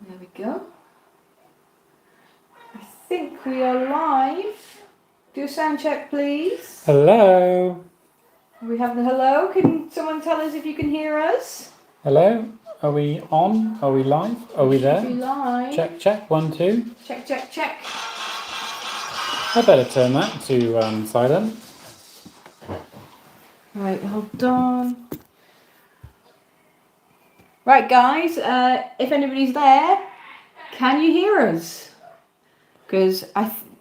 There we go. I think we are live. Do a sound check, please. Hello. We have the hello. Can someone tell us if you can hear us? Hello. Are we on? Are we live? Are we there? Should be live. Check, check. 1, 2. Check, check, check. I better turn that to silent. Right, hold on. Right, guys. If anybody's there, can you hear us? Because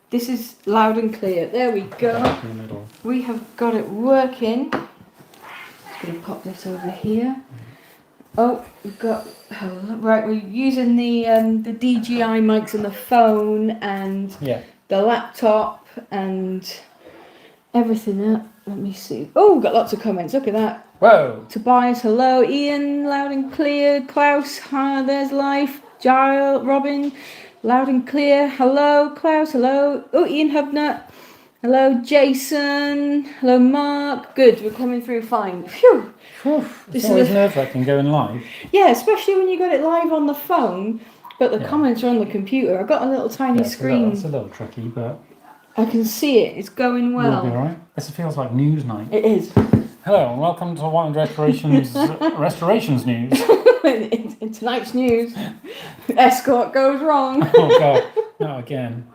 this is loud and clear. There we go. In the middle. We have got it working. Just going to pop this over here. Oh, we've got right. We're using the DJI mics on the phone and the laptop and everything up. Let me see. Oh, we've got lots of comments. Look at that. Whoa. Tobias, hello. Ian, loud and clear. Klaus, hi. There's life. Giles, Robin, loud and clear. Hello, Klaus. Hello. Oh, Ian Hubnut. Hello, Jason. Hello, Mark. Good. We're coming through fine. Phew. It's always nerve-wracking going live. Yeah, especially when you got it live on the phone, but the comments are on the computer. I've got a little tiny screen. It's a little tricky, but I can see it. It's going well. We'll be alright. This feels like news night. It is. Hello and welcome to Whiteland Restorations News. in tonight's news, escort goes wrong. Oh God, not again.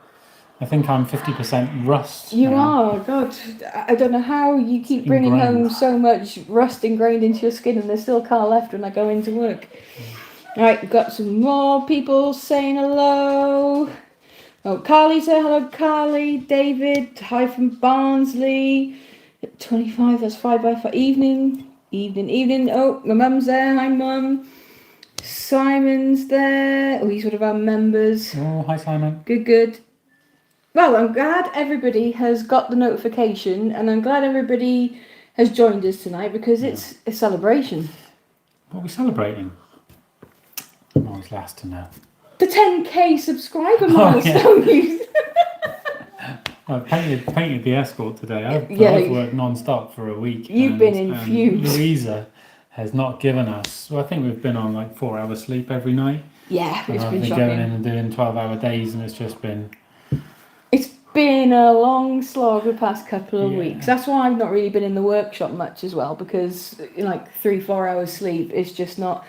I think I'm 50% rust. You are, God. I don't know how you keep bringing home so much rust ingrained into your skin and there's still car left when I go into work. Right, we've got some more people saying hello. Oh, Carly said hello, Carly. David, hi from Barnsley. 25, that's 5 by 5. Evening. Oh, my mum's there. Hi, mum. Simon's there. Oh, he's one of our members. Oh, hi, Simon. Good. Well, I'm glad everybody has got the notification and I'm glad everybody has joined us tonight because it's a celebration. What are we celebrating? I'm always last to know. The 10k subscriber milestone. I painted the escort today. I've worked non-stop for a week. You've been in fumes. Louisa has not given us... Well, I think we've been on like 4 hours sleep every night. Yeah, it's been I've been shocking. going in and doing 12-hour days and it's just been... It's been a long slog the past couple of weeks. That's why I've not really been in the workshop much as well because like 3-4 hours sleep is just not...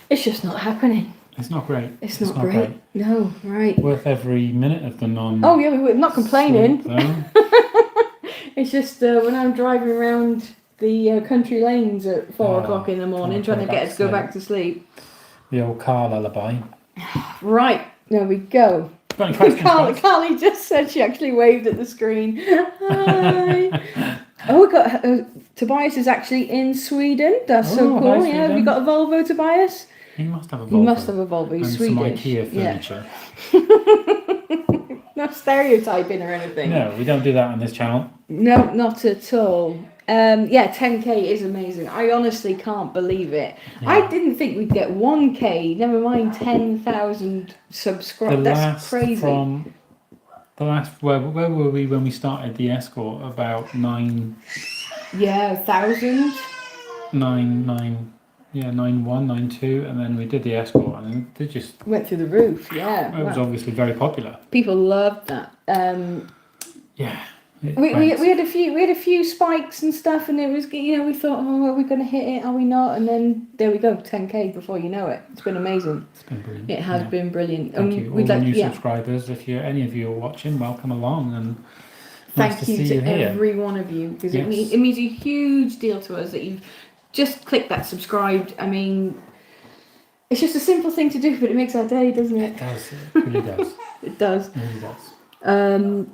It's just not happening. It's not great. It's not great. No, right. Worth every minute of the non... Oh, yeah, we're not complaining. It's just when I'm driving around the country lanes at 4 o'clock in the morning trying to get us to go back to sleep. The old car lullaby. Right, there we go. Got any questions, Carly just said she actually waved at the screen. Hi. Oh, we got... Tobias is actually in Sweden. That's so cool. Hi, yeah, have you got a Volvo, Tobias? He must have a Volvo. He must have a Volvo. He's and Swedish. some IKEA furniture. Yeah. Not stereotyping or anything. No, we don't do that on this channel. No, not at all. 10k is amazing. I honestly can't believe it. Yeah. I didn't think we'd get 1k, never mind 10,000 subscribers. That's crazy. Where were we when we started the escort? About 9... Yeah, 1,000. 9.1, 9.2, and then we did the escort, and they just went through the roof. Yeah, it was obviously very popular. People loved that. Yeah, we had a few spikes and stuff, and it was we thought, oh, are we going to hit it? Are we not? And then there we go, 10k before you know it. It's been amazing. It's been brilliant. It has been brilliant. Thank you, all the new subscribers. If any of you are watching, welcome along and. Thank you to every one of you because it means a huge deal to us that you've just clicked that subscribed. I mean, it's just a simple thing to do, but it makes our day, doesn't it? It does. It really does. It does. It really does.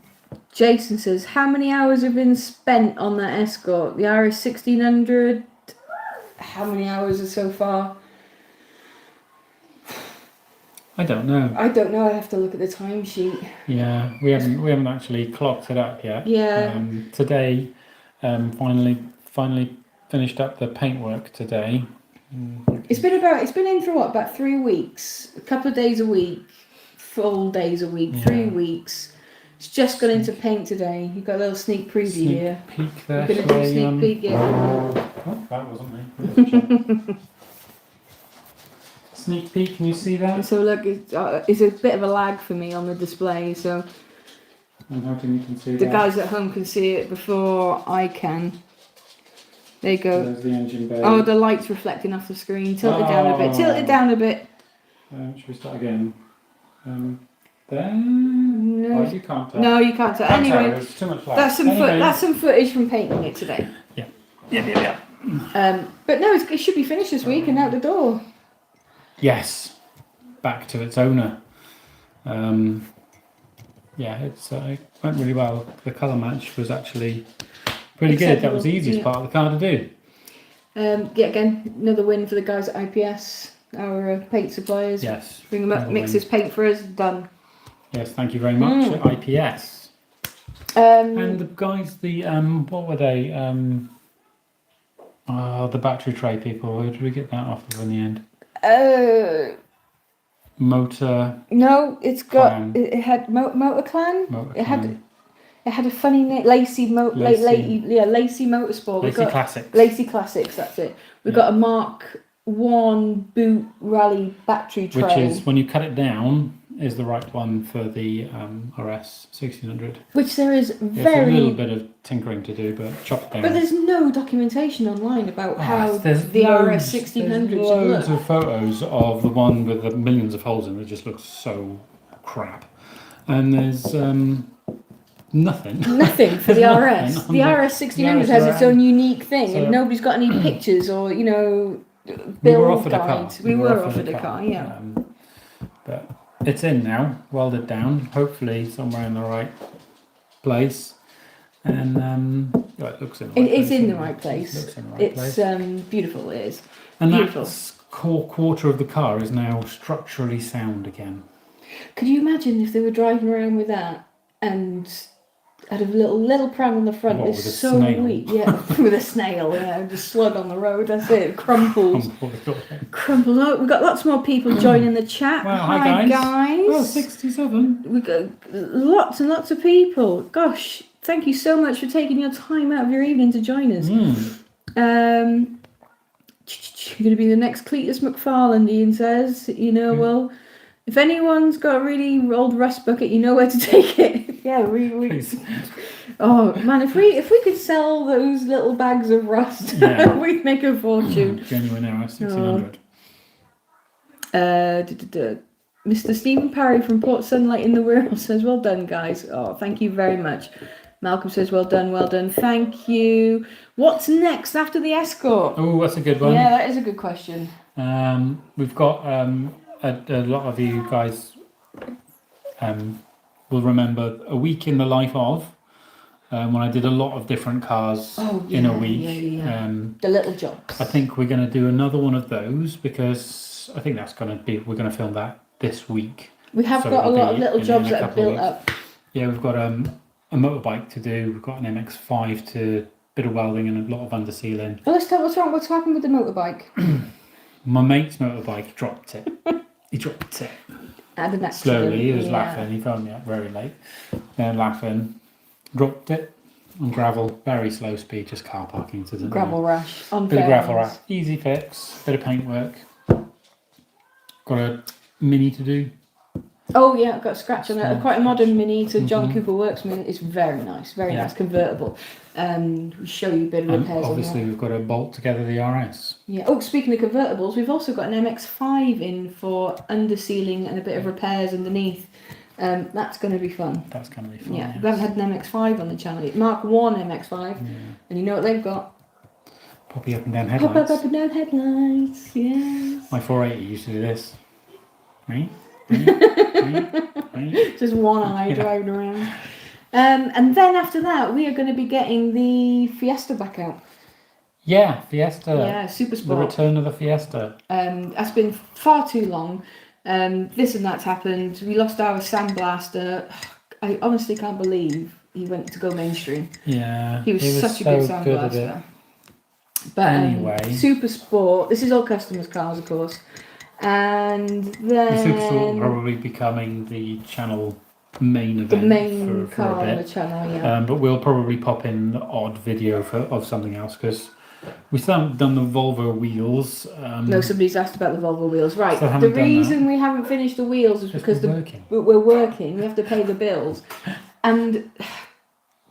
Jason says, how many hours have been spent on that escort? The RS 1600. How many hours are so far? I don't know. I have to look at the timesheet. Yeah, we haven't actually clocked it up yet. Yeah. Today, finally finished up the paintwork today. It's been in for what, about 3 weeks? A couple of days a week, full days a week, 3 weeks. It's just gone into paint today. You've got a little sneak preview here. Peek there. You're going to do a sneak peek, yeah. Oh, that wasn't me. sneak peek. Can you see that? So look, it's a bit of a lag for me on the display, so I'm hoping you can see the that. guys at home can see it before I can. There you go. There's the engine bay. Oh, the light's reflecting off the screen. Tilt it down a bit. Tilt it down a bit. Should we start again? Then No. you can't tell. No, you can't tell. Anyway, there's too much light. That's some footage from painting it today. Yeah. But no, it should be finished this week and out the door. Yes, back to its owner. It went really well. The colour match was actually pretty good. That was the easiest part of the car to do. Again, another win for the guys at IPS, our paint suppliers. Yes. Bring them up, mix this paint for us, done. Yes, thank you very much at IPS. And the guys, what were they? The battery tray people. Where did we get that off of in the end? Motor. No, it's got. Clan. It had Motor Clan. Motor It Clan. had a funny name, Lacy Motorsport. Lacy Classics. Lacy Classics. That's it. We've got a Mark 1 boot rally battery tray, Which is when you cut it down. Is the right one for the RS 1600. Which there is There's a little bit of tinkering to do, but chop it down. But there's no documentation online about how the RS RS 1600 should loads look. of photos of the one with the millions of holes in it. It just looks so crap. And there's nothing. Nothing for the RS. The RS 1600 has its own unique thing, and nobody's got any pictures or build guides. We were offered a car, yeah. But it's in now, welded down, hopefully somewhere in the right place. And it looks in the right place. It is in the right place. It looks in the right place. It's beautiful, it is. And Beautiful. that core quarter of the car is now structurally sound again. Could you imagine if they were driving around with that and had a little pram on the front? What, It's with a so snail? weak. Yeah, with a snail, just slug on the road, that's it, crumpled. Crumpled. Look, we've got lots more people joining the chat. Wow, hi guys. Oh, 67. We've got lots and lots of people. Gosh, thank you so much for taking your time out of your evening to join us. You're going to be the next Cletus McFarland, Ian says. Well, if anyone's got a really old rust bucket, you know where to take it. Yeah, we Oh man, if we could sell those little bags of rust, we'd make a fortune. Genuine RS 1600. Mr. Stephen Parry from Port Sunlight in the Wirral says, well done, guys. Oh, thank you very much. Malcolm says, well done. Thank you. What's next after the Escort? Oh, that's a good one. Yeah, that is a good question. We've got a lot of you guys will remember a week in the life of when I did a lot of different cars in a week. Yeah. The little jobs. I think we're going to do another one of those because I think we're going to film that this week. We have got a lot of little jobs that are built up. Yeah, we've got a motorbike to do. We've got an MX-5 to bit of welding and a lot of undersealing. Well, let's tell what's wrong. What's happened with the motorbike? My mate's motorbike dropped it. He dropped it. Had an accident. Slowly, he was laughing. He phoned me up very late. Then laughing, dropped it on gravel, very slow speed, just car parking to the gravel rash. Bit of gravel rash, easy fix, bit of paintwork. Got a Mini to do. Oh yeah, I've got a scratch on it. Quite a modern Mini. It's a John Cooper Works Mini. It's very nice, nice convertible. We'll show you a bit of repairs. Obviously, we've got to bolt together the RS. Yeah. Oh, speaking of convertibles, we've also got an MX-5 in for undersealing and a bit of repairs underneath. That's going to be fun. That's going to be fun. Yeah, yes. we haven't had an MX-5 on the channel. Mark 1 MX-5, and you know what they've got? Poppy up and down headlights. Up and down headlights. Yes. My 480 used to do this. Right? Just one eye driving around. And then after that, we are going to be getting the Fiesta back out. Yeah, Fiesta. Yeah, Super Sport. The return of the Fiesta. That's been far too long. This and that's happened. We lost our sandblaster. I honestly can't believe he went to go mainstream. Yeah, he was such a good sandblaster. But anyway, Super Sport. This is all customers' cars, of course. And then the Super Sport will probably becoming the channel main event. The main for car a bit. on the channel, yeah. But we'll probably pop in the odd video of something else because We still haven't done the Volvo wheels. No, somebody's asked about the Volvo wheels. Right. Still The haven't done reason we haven't finished the wheels is because we're working. We have to pay the bills, and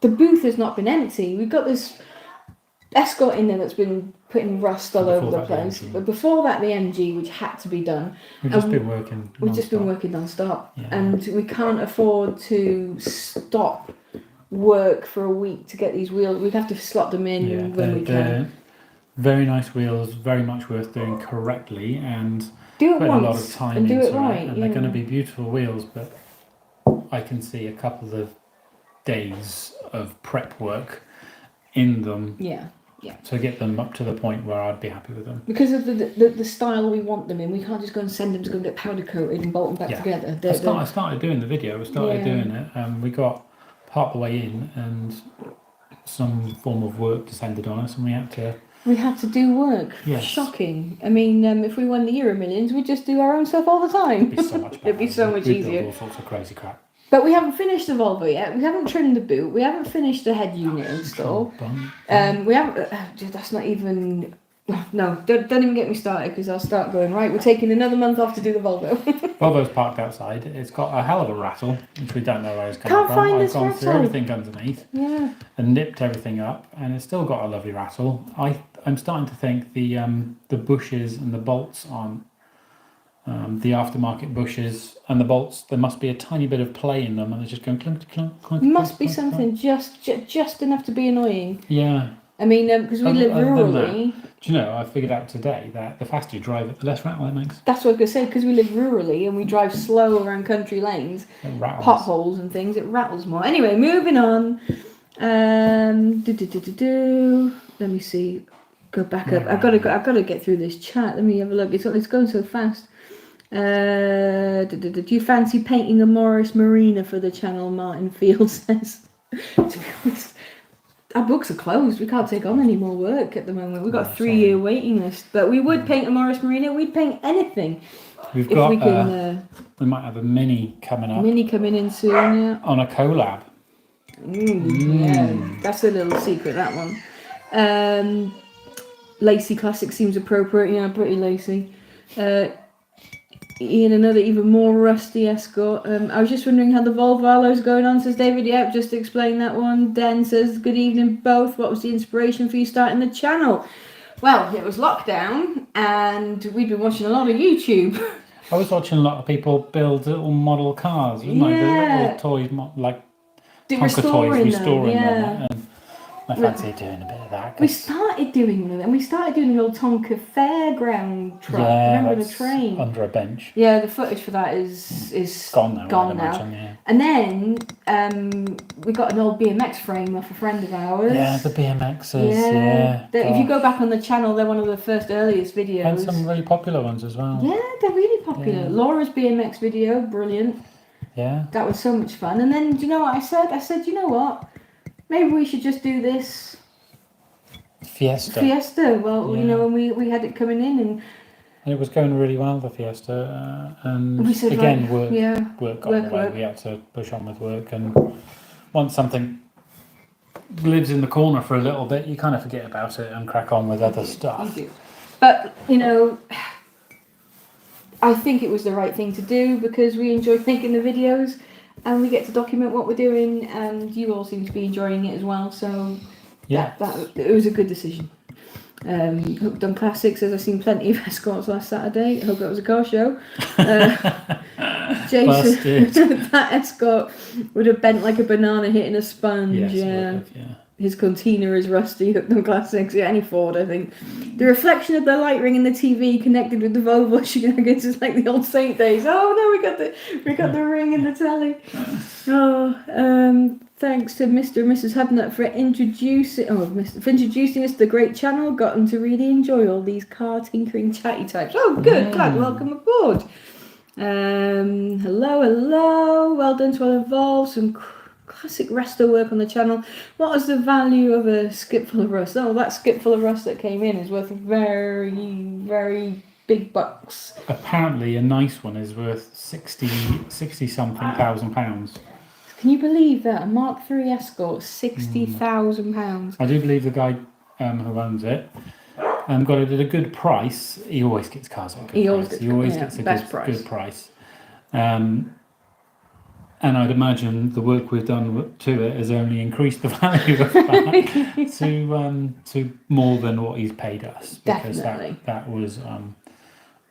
the booth has not been empty. We've got this Escort in there that's been putting rust all over the place. But before that, the MG, which had to be done. We've just been working. We've just been working non-stop, and we can't afford to stop work for a week to get these wheels. We'd have to slot them in when we can. Very nice wheels, very much worth doing correctly, and do it put once a lot of time and do into it right. And they're going to be beautiful wheels, but I can see a couple of days of prep work in them. Yeah. To get them up to the point where I'd be happy with them. Because of the style we want them in, we can't just go and send them to go get powder coated and bolt them back together. I started doing the video. We started doing it. We got part of the way in, and some form of work descended on us, and we had to do work. Yes. Shocking. I mean, if we won the Euro Millions, we'd just do our own stuff all the time. It'd be so much better. It'd be so much easier. All sorts of crazy crap. But we haven't finished the Volvo yet. We haven't trimmed the boot. We haven't finished the head unit install. We haven't. That's not even. No, don't even get me started, because I'll start going, right, we're taking another month off to do the Volvo. Volvo's parked outside. It's got a hell of a rattle, which we don't know where it's coming Can't from. find this I've gone rattle. through everything underneath. Yeah. And nipped everything up, and it's still got a lovely rattle. I'm starting to think the bushes and the bolts on the aftermarket bushes and the bolts, there must be a tiny bit of play in them, and they're just going clunk, clunk, clunk. Must be something just enough to be annoying. Yeah. I mean, because we live rurally. Do you know, I figured out today that the faster you drive it, the less rattle it makes. That's what I was going to say, because we live rurally and we drive slow around country lanes, potholes and things, it rattles more. Anyway, moving on. Let me see. Go back up. I've got to get through this chat. Let me have a look. It's going so fast. Do you fancy painting a Morris Marina for the channel? Martin Field says. To be honest, our books are closed. We can't take on any more work at the moment. We've got a 3-year waiting list. But we would paint a Morris Marina. We'd paint anything. We might have a mini coming up. Mini coming in soon, yeah. On a collab. Yeah, that's a little secret, that one. Lacy Classic seems appropriate. Yeah, pretty lacy. Ian, another even more rusty Escort. I was just wondering how the Volvo alloy's going on, says David. Yep, just explain that one. Den says, good evening both. What was the inspiration for you starting the channel? Well, it was lockdown and we'd been watching a lot of YouTube. I was watching a lot of people build little model cars, wasn't I? The little toys, like Tonka toys, restoring them. And I fancy doing a bit of that. We started doing one of them. We started doing the old Tonka fairground truck. Remember the train? Under a bench. Yeah, the footage for that is gone now. Imagine, yeah. And then we got an old BMX frame off a friend of ours. Yeah, the BMXs. Yeah. If you go back on the channel, they're one of the first earliest videos. And some really popular ones as well. Yeah, they're really popular. Yeah. Laura's BMX video, brilliant. Yeah. That was so much fun. And then, do you know what I said? I said, you know what? Maybe we should just do this Fiesta. Well, you know, when we had it coming in, and it was going really well, the Fiesta. And we said, again, work got in the way. We had to push on with work. And once something lives in the corner for a little bit, you kind of forget about it and crack on with other stuff. You do. But, you know, I think it was the right thing to do because we enjoy making the videos. And we get to document what we're doing, and you all seem to be enjoying it as well. So, that it was a good decision. Hooked on Classics, as I've seen plenty of Escorts last Saturday. I hope that was a car show. Jason, that Escort would have bent like a banana hitting a sponge. Yes, His container is rusty. Hooked on Classics. Yeah, any Ford, I think. The reflection of the light ring in the TV connected with the Volvo shenanigans is like the old Saint days. Oh no, we got the ring in the telly. Thanks to Mr. and Mrs. Hubnut for introducing us to the great channel. Gotten to really enjoy all these car tinkering chatty types. Oh, good, glad. Welcome aboard. Hello. Well done to all involved. Some classic resto work on the channel. What is the value of a skip full of rust? Oh, that skip full of rust that came in is worth very, very big bucks. Apparently a nice one is worth 60 something £1,000. Can you believe that? A Mark III Escort, £60,000. I do believe the guy who owns it, got it at a good price. He always gets cars at a good price. He always gets a good price. And I'd imagine the work we've done to it has only increased the value of that to more than what he's paid us. Because that was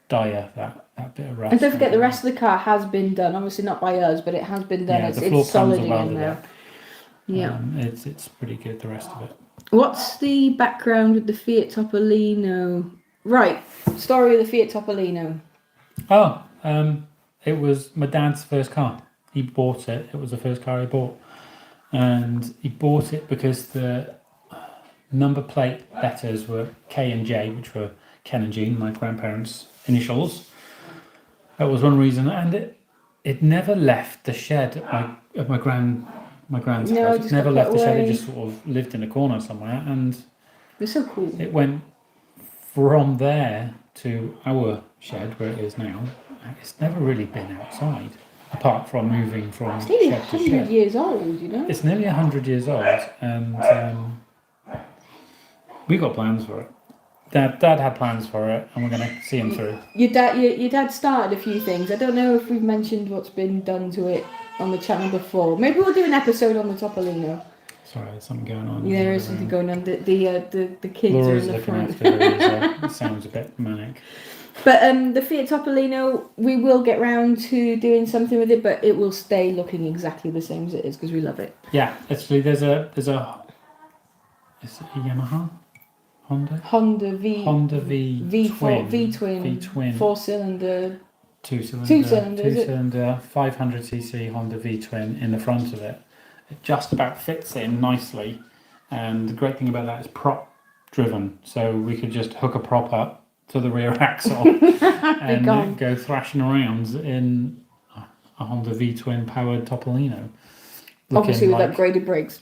dire, that bit of rust. And don't forget, the rest of the car has been done. Obviously not by us, but it has been done. Yeah, it's solid again now. Yeah. It's pretty good, the rest of it. What's the background with the Fiat Topolino? Right, story of the Fiat Topolino. Oh, it was my dad's first car. He bought it. It was the first car he bought. And he bought it because the number plate letters were K and J, which were Ken and Jean, my grandparents' initials. That was one reason. And it never left the shed at my grand's house. It never left the shed. It just sort of lived in a corner somewhere. And it's so cool. It went from there to our shed, where it is now. It's never really been outside. Apart from moving from it's nearly shed to 100 shed. years old, you know? It's nearly 100 years old, and we got plans for it. Dad had plans for it, and we're going to see him through. Your dad started a few things. I don't know if we've mentioned what's been done to it on the channel before. Maybe we'll do an episode on the Topolino. Sorry, there's something going on. Yeah, there is something going on. The kids Laura's are in the front. after her. It sounds a bit manic. But the Fiat Topolino, we will get round to doing something with it, but it will stay looking exactly the same as it is because we love it. Yeah, actually, there's a is it a Yamaha? Honda V twin 4-cylinder 2-cylinder 500cc Honda V twin in the front of it. It just about fits in nicely, and the great thing about that is prop driven, so we could just hook a prop up to the rear axle and go thrashing around in a Honda V twin powered Topolino. Obviously with upgraded brakes.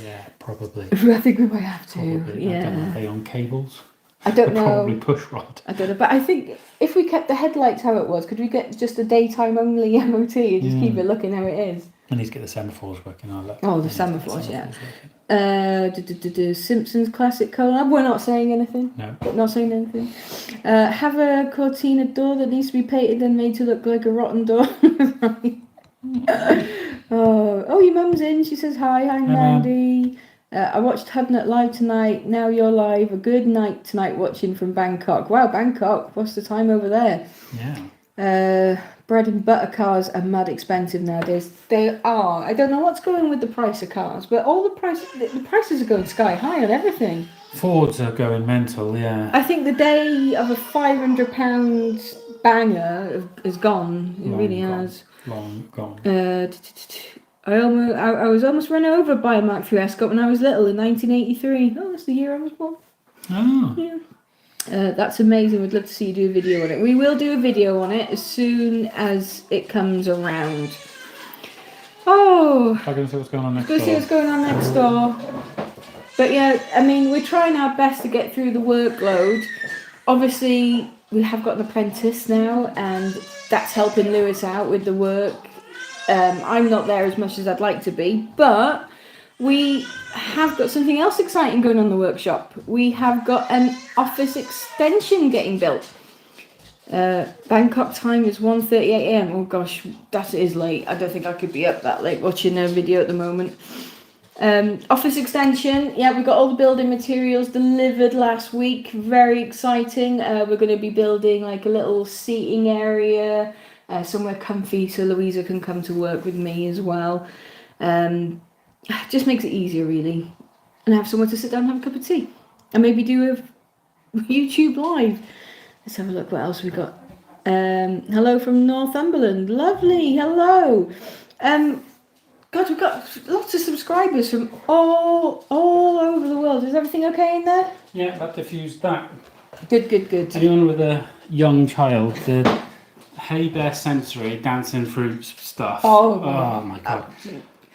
Yeah, probably. I think we might have to. Probably. Yeah. I don't know, are they on cables? I don't know. Probably push rod. I don't know, but I think if we kept the headlights how it was, could we get just a daytime only MOT and just keep it looking how it is? I need to get the semaphores working. The semaphores, yeah. Simpsons classic collab. We're not saying anything. No. Not saying anything. Have a Cortina door that needs to be painted and made to look like a rotten door. Your mum's in. She says hi. Hi, Mandy. I watched Hubnut live tonight. Now you're live. A good night tonight watching from Bangkok. Wow, Bangkok. What's the time over there? Yeah. Bread and butter cars are mad expensive nowadays. They are. I don't know what's going with the price of cars, but all the prices are going sky high on everything. Fords are going mental, yeah. I think the day of a £500 banger is gone. It really has. Long gone. I was almost run over by a Mark III Escort when I was little in 1983. Oh, that's the year I was born. Oh. Yeah. That's amazing. We'd love to see you do a video on it. We will do a video on it as soon as it comes around. Oh, I'm going to see what's going on next door. Go see what's going on next door. But yeah, I mean, we're trying our best to get through the workload. Obviously, we have got an apprentice now, and that's helping Lewis out with the work. I'm not there as much as I'd like to be, but we have got something else exciting going on in the workshop. We have got an office extension getting built. Bangkok time is 1:38am. Oh gosh, that is late. I don't think I could be up that late watching a video at the moment. Office extension, yeah, we got all the building materials delivered last week. Very exciting. We're going to be building like a little seating area, somewhere comfy so Louisa can come to work with me as well. Just makes it easier really, and have somewhere to sit down and have a cup of tea, and maybe do a YouTube live. Let's have a look what else we got. Hello from Northumberland. Lovely. Hello. God, we've got lots of subscribers from all over the world. Is everything okay in there? Yeah, that diffused that. Good. Anyone with a young child, the Hey Bear Sensory Dancing Fruits stuff. Oh my God.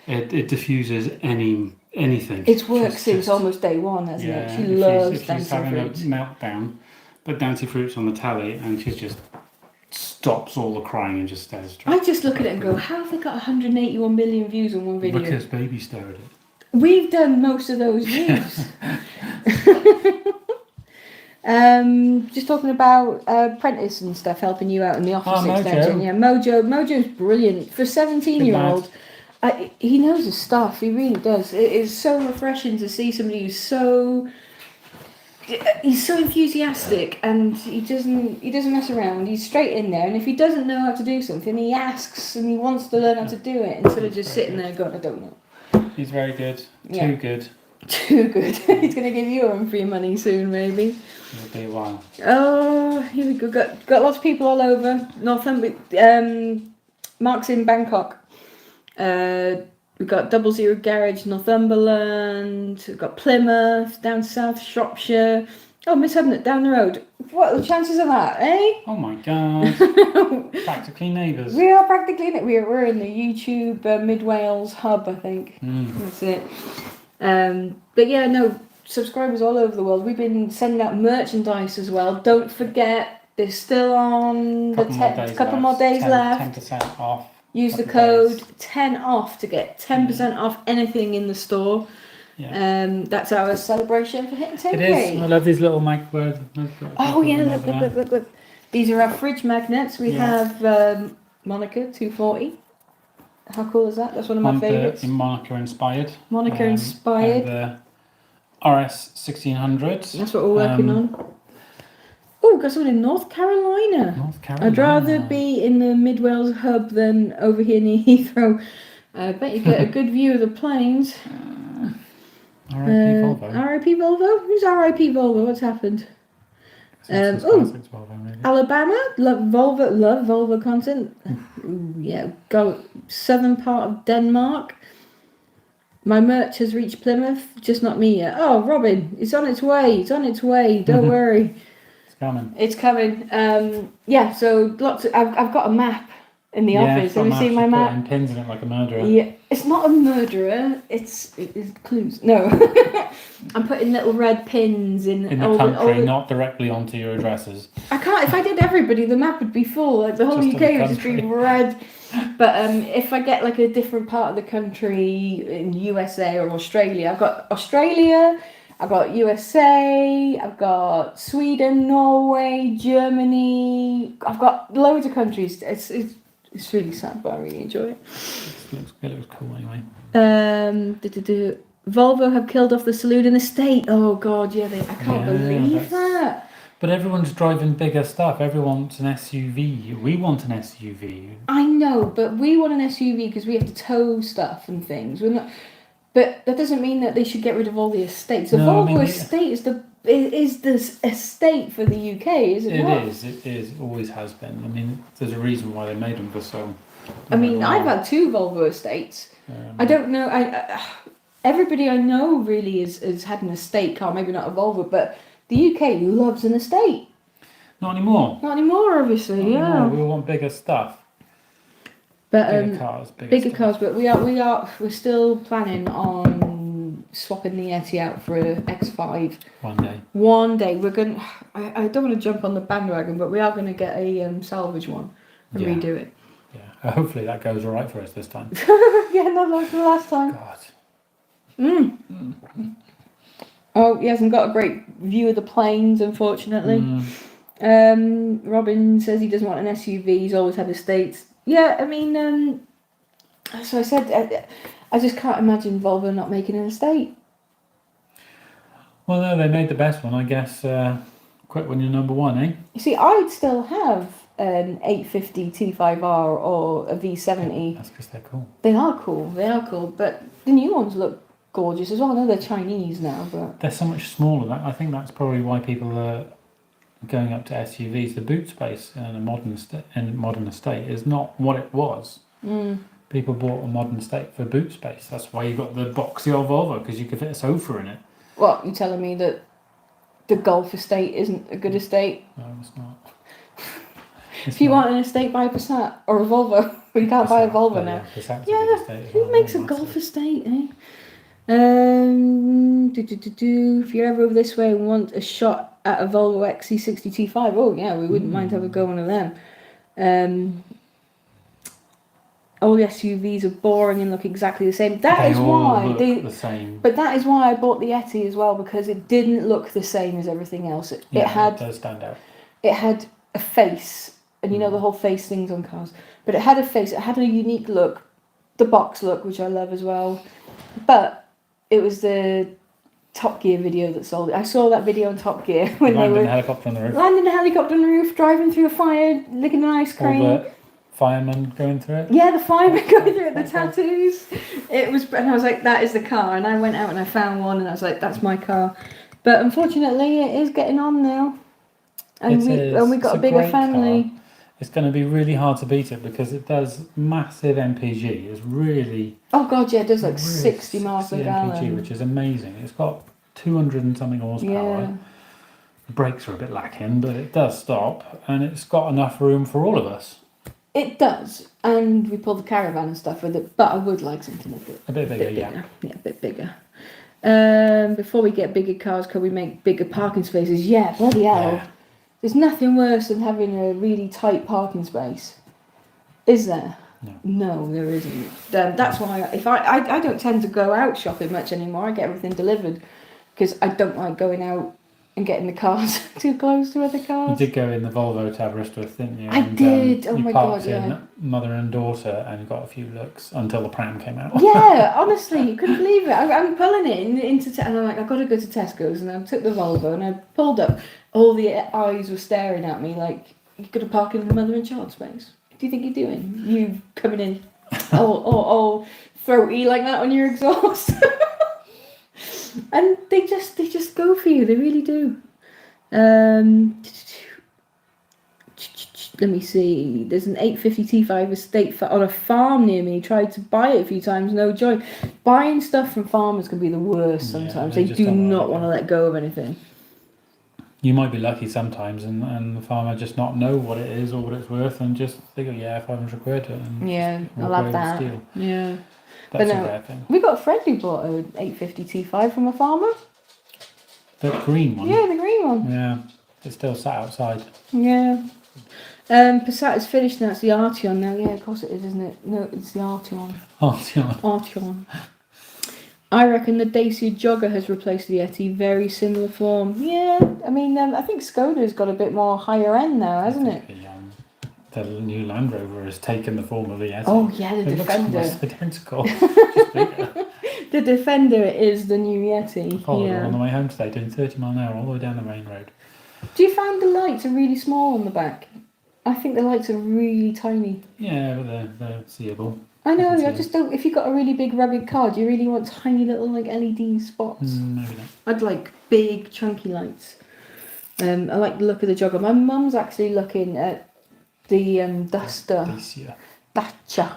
It diffuses anything. It's worked since almost day one, hasn't it? She loves Dancing Fruits. If she's having a meltdown, put Dancing Fruits on the telly and she just stops all the crying and just stares straight. I just look at it and go, how have they got 181 million views on one video? Because baby stared at it. We've done most of those views. Just talking about Prentice and stuff, helping you out in the office extension. Mojo. Yeah, Mojo's brilliant for 17-year-old. He knows his stuff. He really does. It is so refreshing to see somebody who's he's so enthusiastic, and he doesn't mess around. He's straight in there, and if he doesn't know how to do something, he asks and he wants to learn how to do it instead of just sitting there going, I don't know. He's very good. Yeah. Too good. Too good. He's going to give you a free money soon, maybe. It'll be a while. Oh, here we go. Got lots of people all over. Northumberland. Mark's in Bangkok. We've got 00 Garage, Northumberland. We've got Plymouth, down south, Shropshire. Oh, Miss Hubnett, down the road. What are the chances of that, eh? Oh my god. Practically neighbours. We are practically we're in the YouTube Mid Wales hub, I think. That's it. But yeah, no, subscribers all over the world. We've been sending out merchandise as well. Don't forget, they're still on couple more days left. 10% off. Use the code 10 off to get 10% off anything in the store. Yeah. That's our celebration for hitting 10K. It is. I love these little microwaves. Oh yeah, look. These are our fridge magnets. We have Monica 240. How cool is that? That's one of my favourites. Monica inspired. And the RS 1600. That's what we're working on. Oh, got someone in North Carolina. I'd rather be in the Mid Wales hub than over here near Heathrow. I bet you get a good view of the planes. R.I.P. Volvo. R.I.P. Volvo? Who's R.I.P. Volvo? What's happened? Alabama, love Volvo content. Ooh, yeah, go southern part of Denmark. My merch has reached Plymouth, just not me yet. Oh, Robin, it's on its way. Don't worry. It's coming. Yeah, so lots. I've got a map in the office. Have you seen my map? Putting pins in it like a murderer. Yeah, it's not a murderer. It's clues. No, I'm putting little red pins in the country, not directly onto your addresses. I can't. If I did everybody, the map would be full. Like the whole UK would just be red. But if I get like a different part of the country in USA or Australia, I've got Australia. I've got USA, I've got Sweden, Norway, Germany. I've got loads of countries. It's really sad, but I really enjoy it. It looks cool anyway. Volvo have killed off the saloon in the state. Oh God, yeah, I can't believe that. But everyone's driving bigger stuff. Everyone wants an SUV. We want an SUV. I know, but we want an SUV because we have to tow stuff and things. We're not. But that doesn't mean that they should get rid of all the estates. The Volvo estate is the estate for the UK, is it not? It is. It always has been. I mean, there's a reason why they made them for so. I mean, I've had 2 Volvo estates. I don't know. Everybody I know really has had an estate car. Maybe not a Volvo, but the UK loves an estate. Not anymore. Not anymore, obviously. Anymore. We want bigger stuff. But bigger cars, but we're still planning on swapping the Yeti out for a X5 one day. We're going. I don't want to jump on the bandwagon, but we are going to get a salvage one and redo it. Yeah, hopefully that goes all right for us this time. Yeah, not like the last time. God. Oh, he hasn't got a great view of the planes, unfortunately. Robin says he doesn't want an SUV. He's always had estates. Yeah, I mean, so I said, I just can't imagine Volvo not making an estate. Well, no, they made the best one, I guess. Quit when you're number one, eh? You see, I'd still have an 850 T5R or a V70. Yeah, that's because they're cool. They are cool, but the new ones look gorgeous as well. I know they're Chinese now, but... They're so much smaller. I think that's probably why people are going up to SUVs. The boot space in a modern estate is not what it was. People bought a modern estate for boot space. That's why you got the boxy old Volvo, because you could fit a sofa in it. What, you telling me that the Golf estate isn't a good estate? No, it's not. If you want an estate, buy a Passat or a Volvo. But you can't buy a Volvo now. Who makes a Golf estate, eh? If you're ever over this way and want a shot at a Volvo XC60 T5, oh yeah, we wouldn't mind having a go one of them. all the SUVs are boring and look exactly the same. That They is all why look they. the same. But that is why I bought the Yeti as well, because it didn't look the same as everything else. It It had does stand out. it had a face, and you know the whole face things on cars. But it had a face. It had a unique look, the box look, which I love as well. But it was the Top Gear video that sold it. I saw that video on Top Gear when Landing they a were helicopter on the roof. landing a helicopter on the roof, driving through a fire, licking an ice cream. All the firemen going through it. Yeah, the fireman going through it, the tattoos. It was, and I was like, that is the car. And I went out and I found one, and I was like, that's my car. But unfortunately, it is getting on now, and we got a bigger family. Car. It's going to be really hard to beat it because it does massive MPG. It's really. Oh god, yeah, it does like 60 miles per MPG, gallon, which is amazing. It's got 200 and something horsepower. Yeah. The brakes are a bit lacking, but it does stop, and it's got enough room for all of us. It does, and we pulled the caravan and stuff with it. But I would like something a bit bigger, yeah, a bit bigger. Before we get bigger cars, can we make bigger parking spaces? Yeah, bloody hell. Yeah. There's nothing worse than having a really tight parking space. Is there? No, there isn't. That's why if I don't tend to go out shopping much anymore. I get everything delivered because I don't like going out and getting the cars too close to other cars. You did go in the Volvo to Aberystwyth, didn't you? I did. Oh you my parked god, yeah. in mother and daughter and got a few looks until the pram came out. Yeah, honestly, you couldn't believe it. I'm pulling in into and I'm like, I've got to go to Tesco's, and I took the Volvo and I pulled up. All the eyes were staring at me like, you're going to park in the mother and child space. What do you think you're doing? You coming in all throaty like that on your exhaust? And they just go for you. They really do. Let me see. There's an 850 T5 estate on a farm near me. Tried to buy it a few times, no joy. Buying stuff from farmers can be the worst sometimes. They do not want to let go of anything. You might be lucky sometimes, and the farmer just not know what it is or what it's worth, and just think, 500 quid. And yeah, I'll have that. Yeah. That's a rare thing. We got a friend who bought an 850 T5 from a farmer. The green one? Yeah, the green one. Yeah, it's still sat outside. Yeah. Passat is finished now, it's the Arteon now. Yeah, of course it is, isn't it? No, it's the Arteon. Arteon. I reckon the Dacia Jogger has replaced the Yeti, very similar form. Yeah, I mean, I think Skoda's got a bit more higher end now, hasn't it? The new Land Rover has taken the form of the Yeti. Oh yeah, the Defender. Looks identical. Just bigger. The Defender is the new Yeti. I followed her on the way home today, doing 30 mile an hour all the way down the main road. Do you find the lights are really small on the back? I think the lights are really tiny. Yeah, but they're seeable. I know, I just don't. If you've got a really big rugged car, do you really want tiny little like LED spots? Maybe not. I'd like big chunky lights. I like the look of the Jogger. My mum's actually looking at the Duster. Dacia.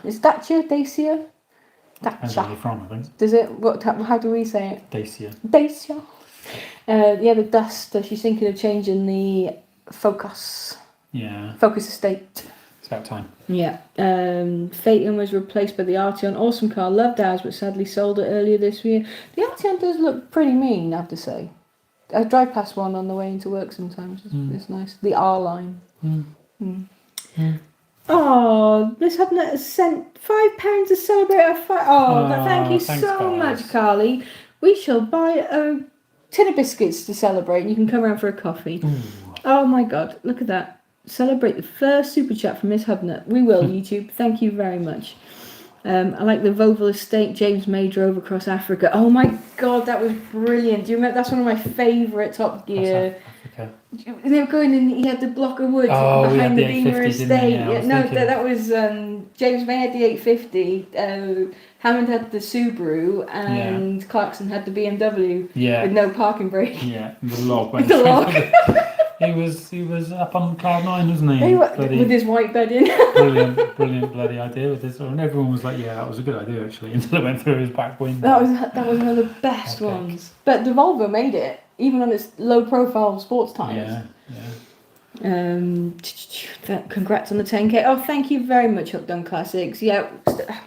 Is Dacia? Dacia? That's where you're from, I think. Does it? How do we say it? Dacia. Yeah, the Duster. She's thinking of changing the Focus. Yeah. Focus Estate. It's about time. Yeah. Phaeton was replaced by the Arteon. Awesome car. Loved ours, but sadly sold it earlier this year. The Arteon does look pretty mean, I have to say. I drive past one on the way into work sometimes. It's nice. The R line. Oh, Miss Hubner has sent £5 to celebrate our but thank you so much, Carly. We shall buy a tin of biscuits to celebrate, and you can come around for a coffee. Ooh. Oh my God, look at that. Celebrate the first super chat from Miss Hubner. We will, YouTube. Thank you very much. I like the Volvo Estate James May drove across Africa. Oh my God, that was brilliant. Do you remember? That's one of my favourite Top Gear. They were going in, he had the block of wood behind the Beamer Estate. That was James May had the 850, Hammond had the Subaru, and Clarkson had the BMW with no parking brake. Yeah, the log went the log. He was up on cloud nine, wasn't he? With his white bedding. brilliant bloody idea with this. And everyone was like, yeah, that was a good idea actually, until it went through his back window. That was one of the best ones. But the Volvo made it, even on its low profile sports tyres. Yeah. Congrats on the 10k. Oh, thank you very much, Hooked on Classics. Yeah,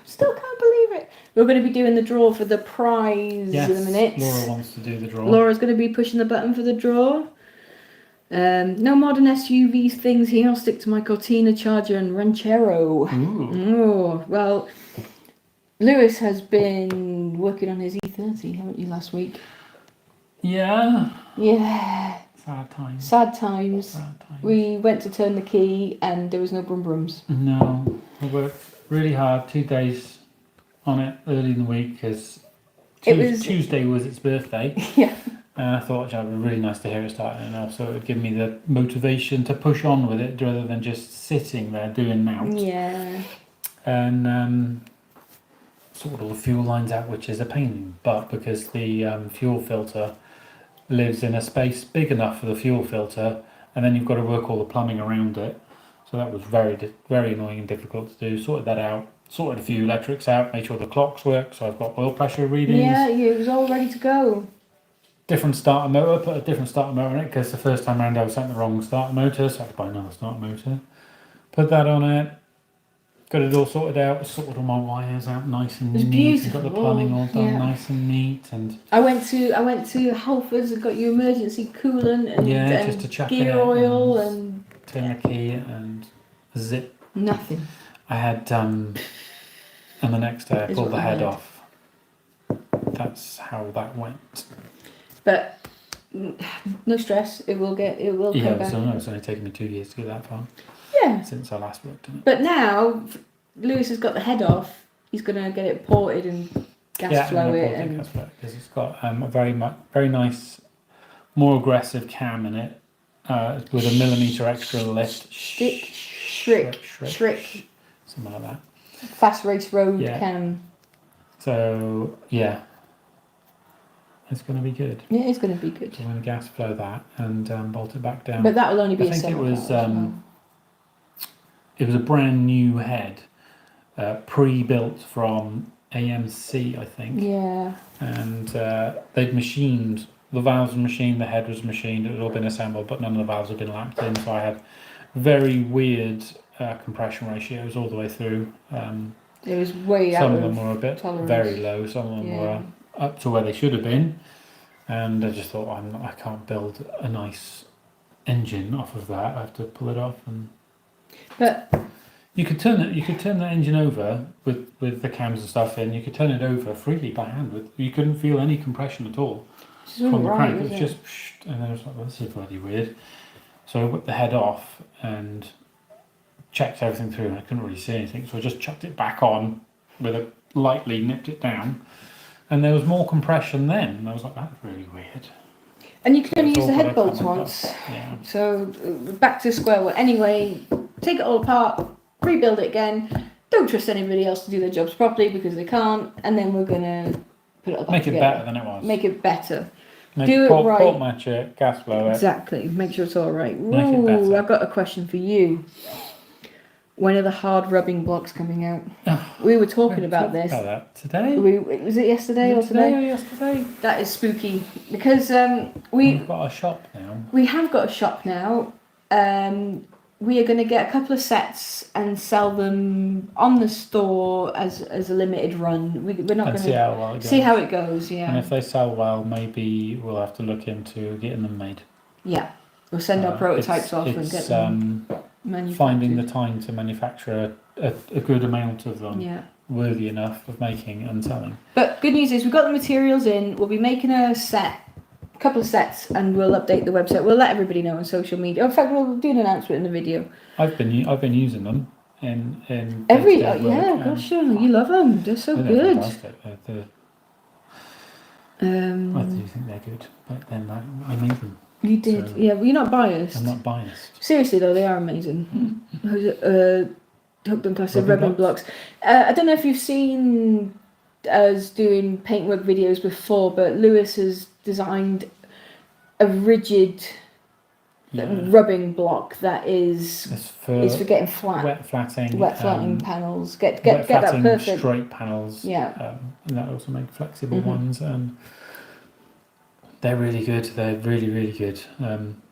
still can't believe it. We're going to be doing the draw for the prize in a minute. Laura wants to do the draw. Laura's going to be pushing the button for the draw. No modern SUV things here. I'll stick to my Cortina, Charger, and Ranchero. Oh, well, Lewis has been working on his E30, haven't you, last week? Yeah. Yeah. Sad times. Sad times. We went to turn the key and there was no brum brums. No. I worked really hard, 2 days on it early in the week because Tuesday was its birthday. Yeah. And I thought it would be really nice to hear it starting, and also it would give me the motivation to push on with it rather than just sitting there doing mount. Yeah. And sorted all the fuel lines out, which is a pain, but because the fuel filter lives in a space big enough for the fuel filter, and then you've got to work all the plumbing around it. So that was very, very annoying and difficult to do. Sorted that out. Sorted a few electrics out. Made sure the clocks work. So I've got oil pressure readings. Yeah, it was all ready to go. Different starter motor. Put a different starter motor in it because the first time around I was setting the wrong starter motor, so I had to buy another starter motor. Put that on it. Got it all sorted out. Sorted all my wires out nice and neat. Beautiful. Got the plumbing all done nice and neat. And I went to Halfords and got you emergency coolant and, just to chuck gear oil and turn the key and zip. Nothing. I had and the next day I pulled the head off. That's how that went. But no stress. It will come back. So no, it's only taken me 2 years to get that far. Yeah. Since I last worked on it. But now Lewis has got the head off. He's going to get it ported and gas flow it, and because it's got a very nice, more aggressive cam in it, with a millimetre extra lift. Shrick. Something like that. Fast race road cam. So yeah. It's going to be good. Yeah, it's going to be good. So I'm going to gas flow that and bolt it back down. But that will only be I think it was a brand new head, pre-built from AMC, I think. Yeah. And they'd machined, the valves were machined, the head was machined, it had all been assembled, but none of the valves had been lapped in, so I had very weird compression ratios all the way through. It was way out Some of of them were a bit tolerance. very low, some of them were up to where they should have been, and I just thought I can't build a nice engine off of that. I have to pull it off, but you could turn the engine over with the cams and stuff in. You could turn it over freely by hand. You couldn't feel any compression at all from the crank. It was just, and then I was like, well, this is bloody weird. So I whipped the head off and checked everything through, and I couldn't really see anything. So I just chucked it back on lightly nipped it down. And there was more compression then, and I was like, that's really weird. And you can only use the head bolts once. Yeah. So back to square one. Anyway, take it all apart, rebuild it again. Don't trust anybody else to do their jobs properly because they can't. And then we're going to put it all back together. Make it better than it was. Make it better. Do it right. Port match it, gas flow it. Exactly. Make sure it's all right. Make it better. I've got a question for you. When are the hard rubbing blocks coming out? We were talking about this. About that today? Was it yesterday or today? Yesterday. That is spooky because we've got a shop now. We have got a shop now. We are going to get a couple of sets and sell them on the store as a limited run. We're not going to see how it goes. Yeah. And if they sell well, maybe we'll have to look into getting them made. Yeah, we'll send our prototypes off and get them. Finding the time to manufacture a good amount of them, worthy enough of making and selling. But good news is we've got the materials in. We'll be making a couple of sets, and we'll update the website. We'll let everybody know on social media. In fact, we'll do an announcement in the video. I've been using them in gosh, you love them. They're so good. Fantastic. I do think they're good, but then I made them. You did, so yeah. Well, you're not biased. I'm not biased. Seriously though, they are amazing. Hooked on Classic rubbing blocks. I don't know if you've seen us doing paintwork videos before, but Lewis has designed a rigid rubbing block that is for getting flat. Wet flatting panels. Get that perfect. Straight panels. Yeah. And that also make flexible ones, and they're really good. They're really, really good.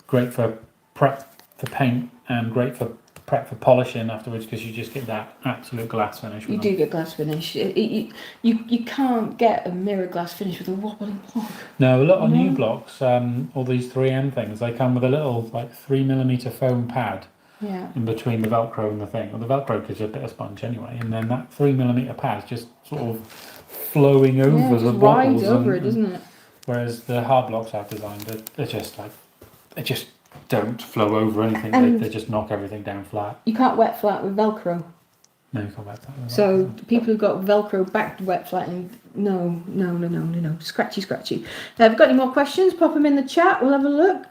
Great for prep for paint and great for prep for polishing afterwards because you just get that absolute glass finish. You do get glass finish. You can't get a mirror glass finish with a wobbling block. No, a lot of new blocks, all these 3M things, they come with a little like 3mm foam pad in between the Velcro and the thing. Well, the Velcro gives you a bit of sponge anyway, and then that 3mm pad is just sort of flowing over the rides over it, doesn't it? Whereas the hard blocks I've designed, they're just like, they just don't flow over anything. They just knock everything down flat. You can't wet flat with Velcro. No, you can't wet flat with Velcro. So people who've got Velcro backed wet flattening, no. Scratchy. If you've got any more questions, pop them in the chat. We'll have a look.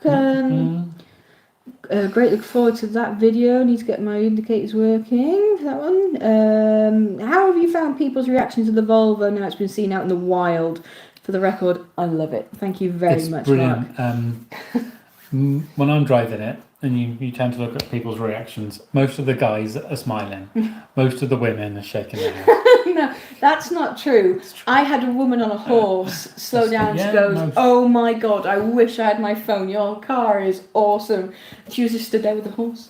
Great, look forward to that video. Need to get my indicators working. That one. How have you found people's reaction to the Volvo now it's been seen out in the wild? For the record, I love it. Thank you very much, brilliant. Mark. When I'm driving it, and you tend to look at people's reactions, most of the guys are smiling. Most of the women are shaking their head. No, that's not true. I had a woman on a horse slow down. She goes, "Oh my God, I wish I had my phone. Your car is awesome." She was just stood there with the horse,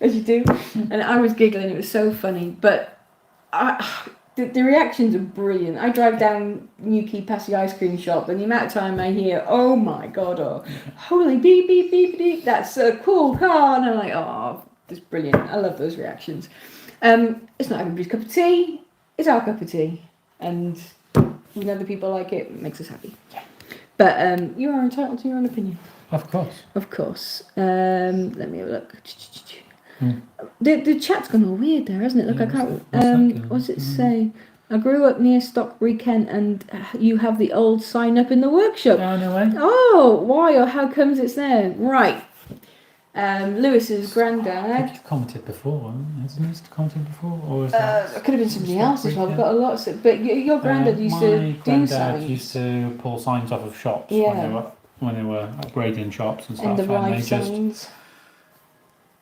as you do. And I was giggling. It was so funny. But the reactions are brilliant. I drive down Newquay past the ice cream shop, and the amount of time I hear, "Oh my God," or "Holy beep, beep, beep, beep, that's a cool car." And I'm like, oh, that's brilliant. I love those reactions. It's not everybody's cup of tea. It's our cup of tea. And when other people like it, it makes us happy. But you are entitled to your own opinion. Of course. Let me have a look. The chat's gone all weird there, hasn't it? Look, I can't. What's it say? I grew up near Stockbury, Kent, and you have the old sign up in the workshop. Oh, no way. Oh, why or how comes it's there? Right. Lewis's granddad. You've commented before, hasn't he? Commented before, or is that? It could have been somebody else as well. We've got a lot of. But your granddad used to do signs. My granddad used to pull signs off of shops when they were upgrading shops and stuff. And the right signs.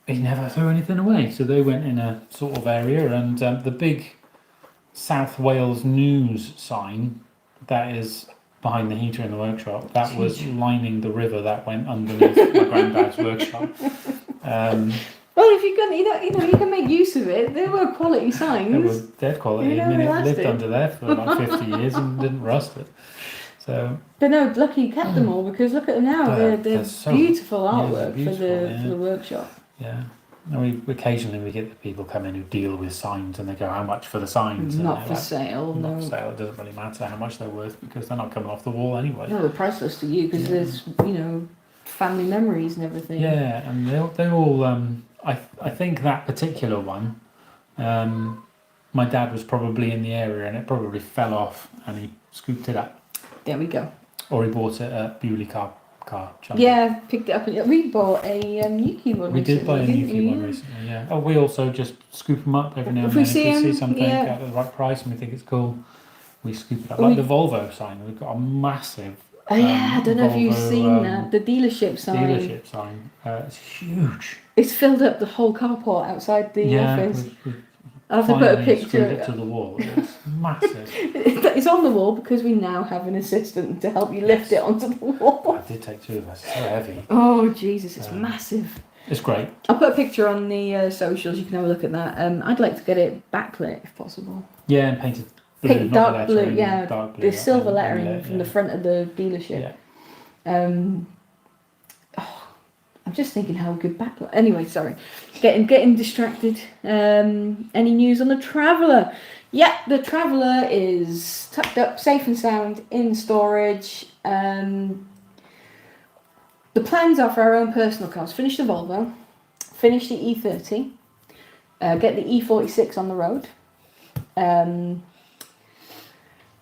He never threw anything away, so they went in a sort of area, and the big South Wales News sign that is behind the heater in the workshop, that was lining the river that went underneath my granddad's workshop. Well, if you can, you can make use of it. They were quality signs. It was dead quality. I mean, it lived under there for like 50 years and didn't rust it. So. But no, lucky you kept them all, because look at them now. They're so beautiful artwork for the workshop. Yeah. And occasionally we get the people come in who deal with signs, and they go, "How much for the signs?" Not for sale. Not for sale. It doesn't really matter how much they're worth, because they're not coming off the wall anyway. No, they're priceless to you, because there's family memories and everything. Yeah, and they all. I think that particular one, my dad was probably in the area, and it probably fell off, and he scooped it up. There we go. Or he bought it at Bewley Car. Yeah, picked it up. We bought a Newquay one. We did buy a Newquay one recently. Yeah. Oh, we also just scoop them up every now and then. If we see something at the right price and we think it's cool, we scoop it up. Like the Volvo sign, we've got a massive. Oh yeah, I don't know if you've seen that. The dealership sign. It's huge. It's filled up the whole carport outside the office. I'll have to put a picture. It to the wall. It's massive. It's on the wall because we now have an assistant to help you lift it onto the wall. I did take two of us. It's so heavy. Oh Jesus, it's massive. It's great. I'll put a picture on the socials. You can have a look at that. I'd like to get it backlit if possible. Yeah, and painted. Paint dark blue. Yeah, dark blue, the silver lettering from the front of the dealership. Yeah. I'm just thinking how good backlight. Anyway, sorry, getting distracted. Any news on the Traveller? Yeah, the Traveller is tucked up, safe and sound, in storage. The plans are for our own personal cars. Finish the Volvo, finish the E30, get the E46 on the road.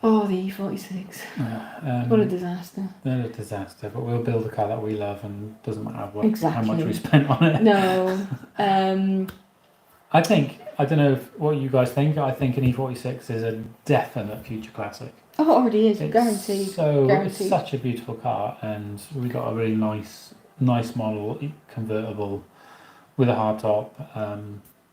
Oh, the E46. What a disaster. They're a disaster, but we'll build a car that we love, and doesn't matter how much we spent on it. No. I don't know what you guys think. I think an E46 is a definite future classic. Oh, it already is, guaranteed. It's such a beautiful car, and we got a really nice model, convertible, with a hardtop.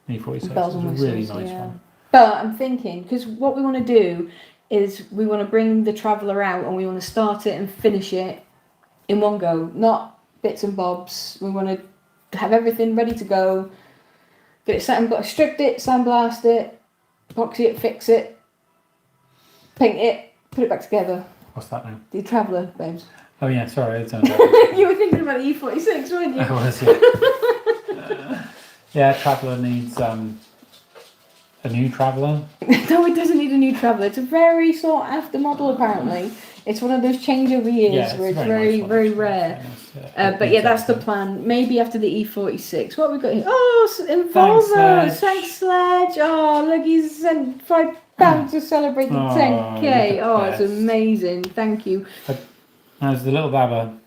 E46 is a really nice one. But I'm thinking, because what we want to do is we want to bring the Traveller out, and we want to start it and finish it in one go, not bits and bobs. We want to have everything ready to go, Get it set. I've got to strict it, sandblast it, epoxy it, fix it, paint it, put it back together. What's that now? The Traveller, babes. Oh yeah, sorry. It's You were thinking about the E46, weren't you? I was, yeah. Yeah, Traveller needs a new Traveller. No, it doesn't need a new Traveller. It's a very sought after model, apparently. It's one of those change over years where it's very, nice very rare. But yeah, that's the plan. Maybe after the E46. What have we got here? Oh, Involver! Thanks, Sledge! Oh, look, he's sent £5 to celebrate the 10k. Oh, it's amazing. Thank you. How's the little babber?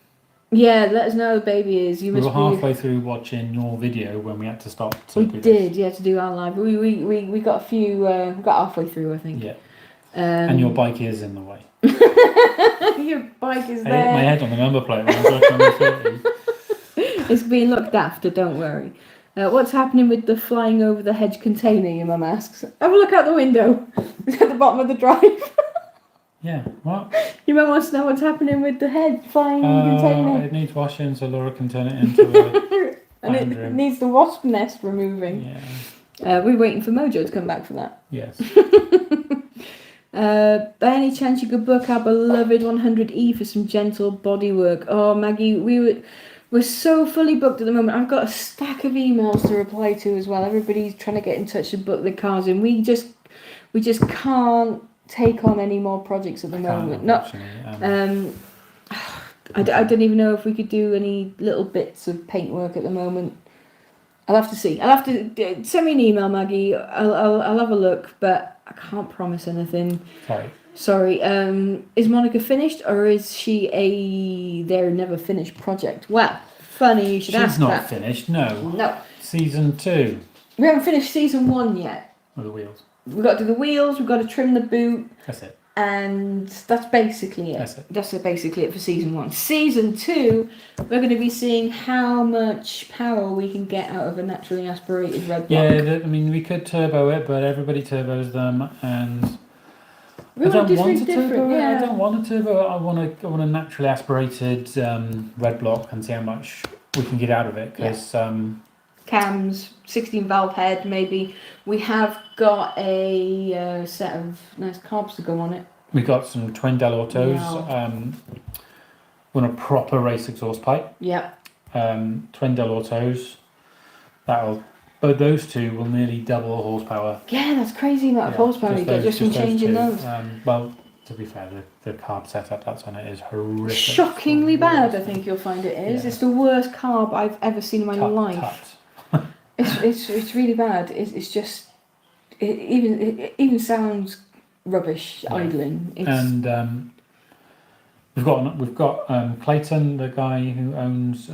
Yeah, let us know how the baby is. We were halfway through watching your video when we had to stop. We did, yeah, to do our live. We got a few, got halfway through, I think. Yeah. And your bike is in the way. Your bike is there. I hit my head on the number plate when I was working on the 30. It's being looked after, don't worry. What's happening with the flying over the hedge container, your mum asks? Have a look out the window. It's at the bottom of the drive. Yeah, what? Your mum wants to know what's happening with the hedge flying container. It needs washing, so Laura can turn it into a and it needs the wasp nest removing. Yeah. We're waiting for Mojo to come back for that. Yes. By any chance you could book our beloved 100E for some gentle bodywork? Oh, Maggie, we're so fully booked at the moment. I've got a stack of emails to reply to as well. Everybody's trying to get in touch to book the cars in. We just can't take on any more projects at the moment. I don't even know if we could do any little bits of paintwork at the moment. I'll have to see. I'll have to send me an email, Maggie. I'll have a look, but I can't promise anything. Sorry. Is Monica finished, or is she their never finished project? Well, funny you should ask that. She's not finished. No. No. Season 2. We haven't finished season 1 yet. With the wheels. We've got to do the wheels. We've got to trim the boot. That's it. And that's basically it. That's basically it for season 1. Season 2, we're going to be seeing how much power we can get out of a naturally aspirated red block. Yeah, I mean, we could turbo it, but everybody turbos them, and I don't want to turbo it. I don't want to turbo it. I want a naturally aspirated red block and see how much we can get out of it. Because cams, 16 valve head, maybe. We have got a set of nice carbs to go on it. We got some twin Del Autos. On a proper race exhaust pipe. Yeah. Twin Del Autos. But those two will nearly double the horsepower. Yeah, that's crazy amount of horsepower you get just from changing those. Well, to be fair, the carb setup that's on it is horrific. Shockingly bad, I think you'll find it is. Yeah. It's the worst carb I've ever seen in my life. It's really bad. It's just it even sounds rubbish idling. And we've got Clayton, the guy who owns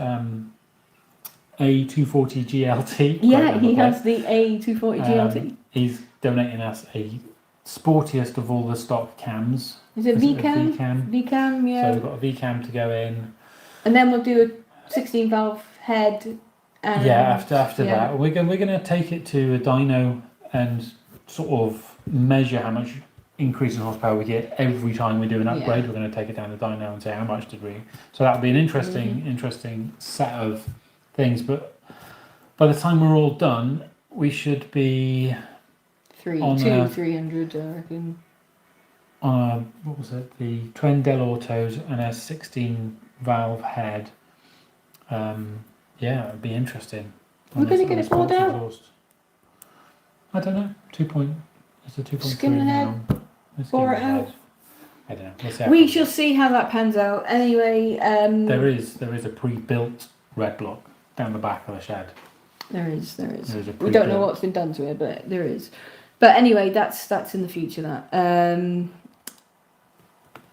A240 GLT. Yeah, he has the A240 GLT. He's donating us a sportiest of all the stock cams. Is it V-cam? V-cam, yeah. So we've got a V-cam to go in. And then we'll do a 16 valve head. And after that, we're going to take it to a dyno and sort of measure how much increase in horsepower we get every time we do an upgrade. We're going to take it down to dyno and say how much did we. So that'll be an interesting set of things. But by the time we're all done, we should be 300, I reckon. On what was it? The twin Del Autos and a 16 valve head. Yeah, it'd be interesting. We're going to get it poured out. I don't know. It's a 2.3. Skim the head. Pour it out. I don't know. We shall see how that pans out. Anyway, there is a pre-built red block down the back of the shed. There is. We don't know what's been done to it, but there is. But anyway, that's in the future.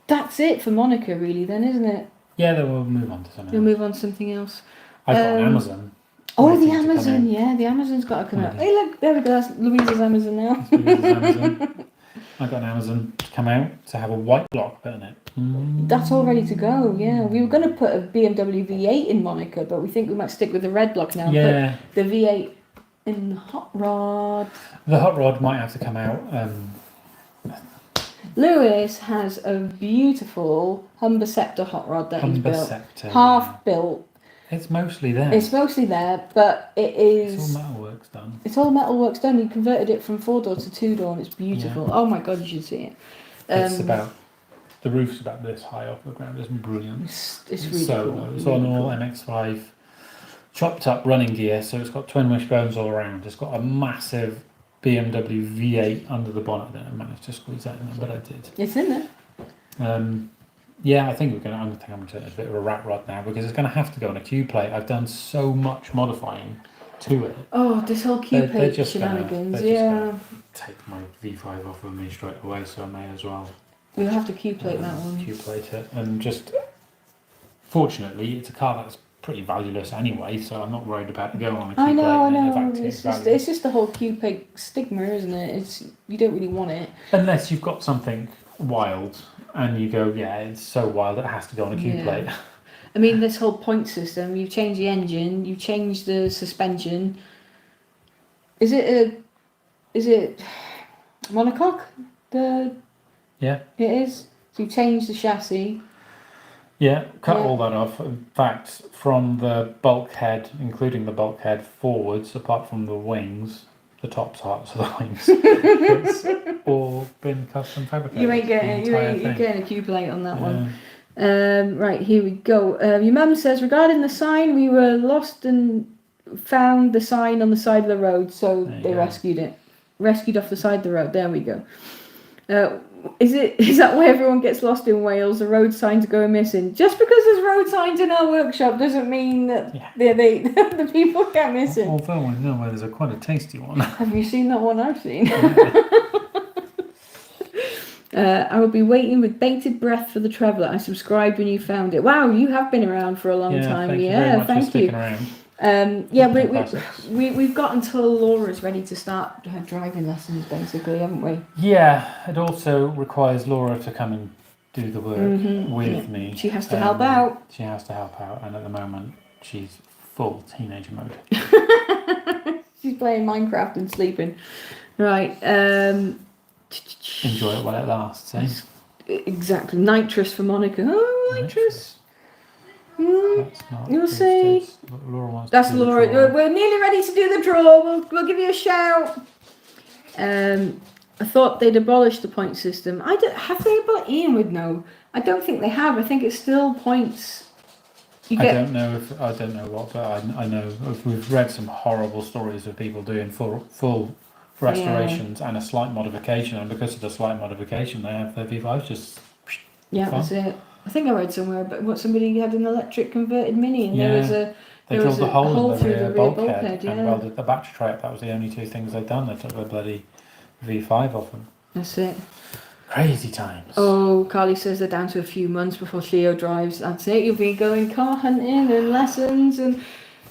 That's it for Monica, really. Then, isn't it? Yeah. Then we'll move on to something. We'll move on to something else. I've got an Amazon. Oh, the Amazon, yeah, the Amazon's got to come out. Hey, look, there we go, that's Louisa's Amazon now. I got an Amazon to come out to have a white block put in it. That's all ready to go, yeah. We were going to put a BMW V8 in Monica, but we think we might stick with the red block now. Yeah. Put the V8 in the hot rod. The hot rod might have to come out. Lewis has a beautiful Humber Scepter hot rod that he's built. Half built. It's mostly there. It's mostly there, but It's all metalwork's done. It's all metalwork's done. You converted it from 4-door to 2-door, and it's beautiful. Yeah. Oh my god, you should see it. It's about the roof's about this high off the ground. It's brilliant. It's really so cool. It's really on all cool. MX5 chopped up running gear, so it's got twin wishbones all around. It's got a massive BMW V8 under the bonnet. I don't managed to squeeze that in there, but I did. It's in there. Yeah, I think I'm going to turn it a bit of a rat rod now because it's going to have to go on a Q plate. I've done so much modifying to it. Oh, this whole Q plate shenanigans. They're just take my V5 off of me straight away, so I may as well. We'll have to Q plate that one. Q plate it, and just fortunately, it's a car that's pretty valueless anyway, so I'm not worried about going on a Q plate. I know. It's just the whole Q plate stigma, isn't it? You don't really want it unless you've got something wild. And you go, yeah, it's so wild it has to go on a Q plate. I mean, this whole point system, you've changed the engine, you've changed the suspension. Is it monocoque? Yeah. It is. So you've changed the chassis. Yeah, cut all that off. In fact, from the bulkhead, including the bulkhead forwards, apart from the wings, the top parts of the wings, it's all been custom fabricated. You ain't getting a Q plate on that one. Right, here we go. Your mum says, regarding the sign, we were lost and found the sign on the side of the road, so they rescued it. Rescued off the side of the road. There we go. Is that why everyone gets lost in Wales? The road signs are going missing. Just because there's road signs in our workshop doesn't mean that the people get missing. Although I know there's quite a tasty one. Have you seen that one I've seen? I will be waiting with bated breath for the Traveller. I subscribed when you found it. Wow, you have been around for a long time. Thank you very much for sticking around. We've got until Laura's ready to start her driving lessons, basically, haven't we? Yeah, it also requires Laura to come and do the work with me. She has to help out. She has to help out, and at the moment, she's full teenager mode. She's playing Minecraft and sleeping. Right. Enjoy it while it lasts, eh? Exactly. Nitrous for Monica. Oh, nitrous. You'll see. Laura wants That's Laura. We're nearly ready to do the draw. We'll give you a shout. I thought they'd abolished the point system. Have they abolished? Ian would know. I don't think they have. I think it's still points. I don't know what, but I know we've read some horrible stories of people doing full restorations and a slight modification, and because of the slight modification, they have their V5s just. That's it. I think I read somewhere about what somebody had an electric converted Mini, and they drilled a hole in the rear bulkhead and welded the battery tray up. That was the only two things they'd done. They took the bloody V5 off them. That's it. Crazy times. Oh, Carly says they're down to a few months before Cleo drives. That's it. You'll be going car hunting and lessons and.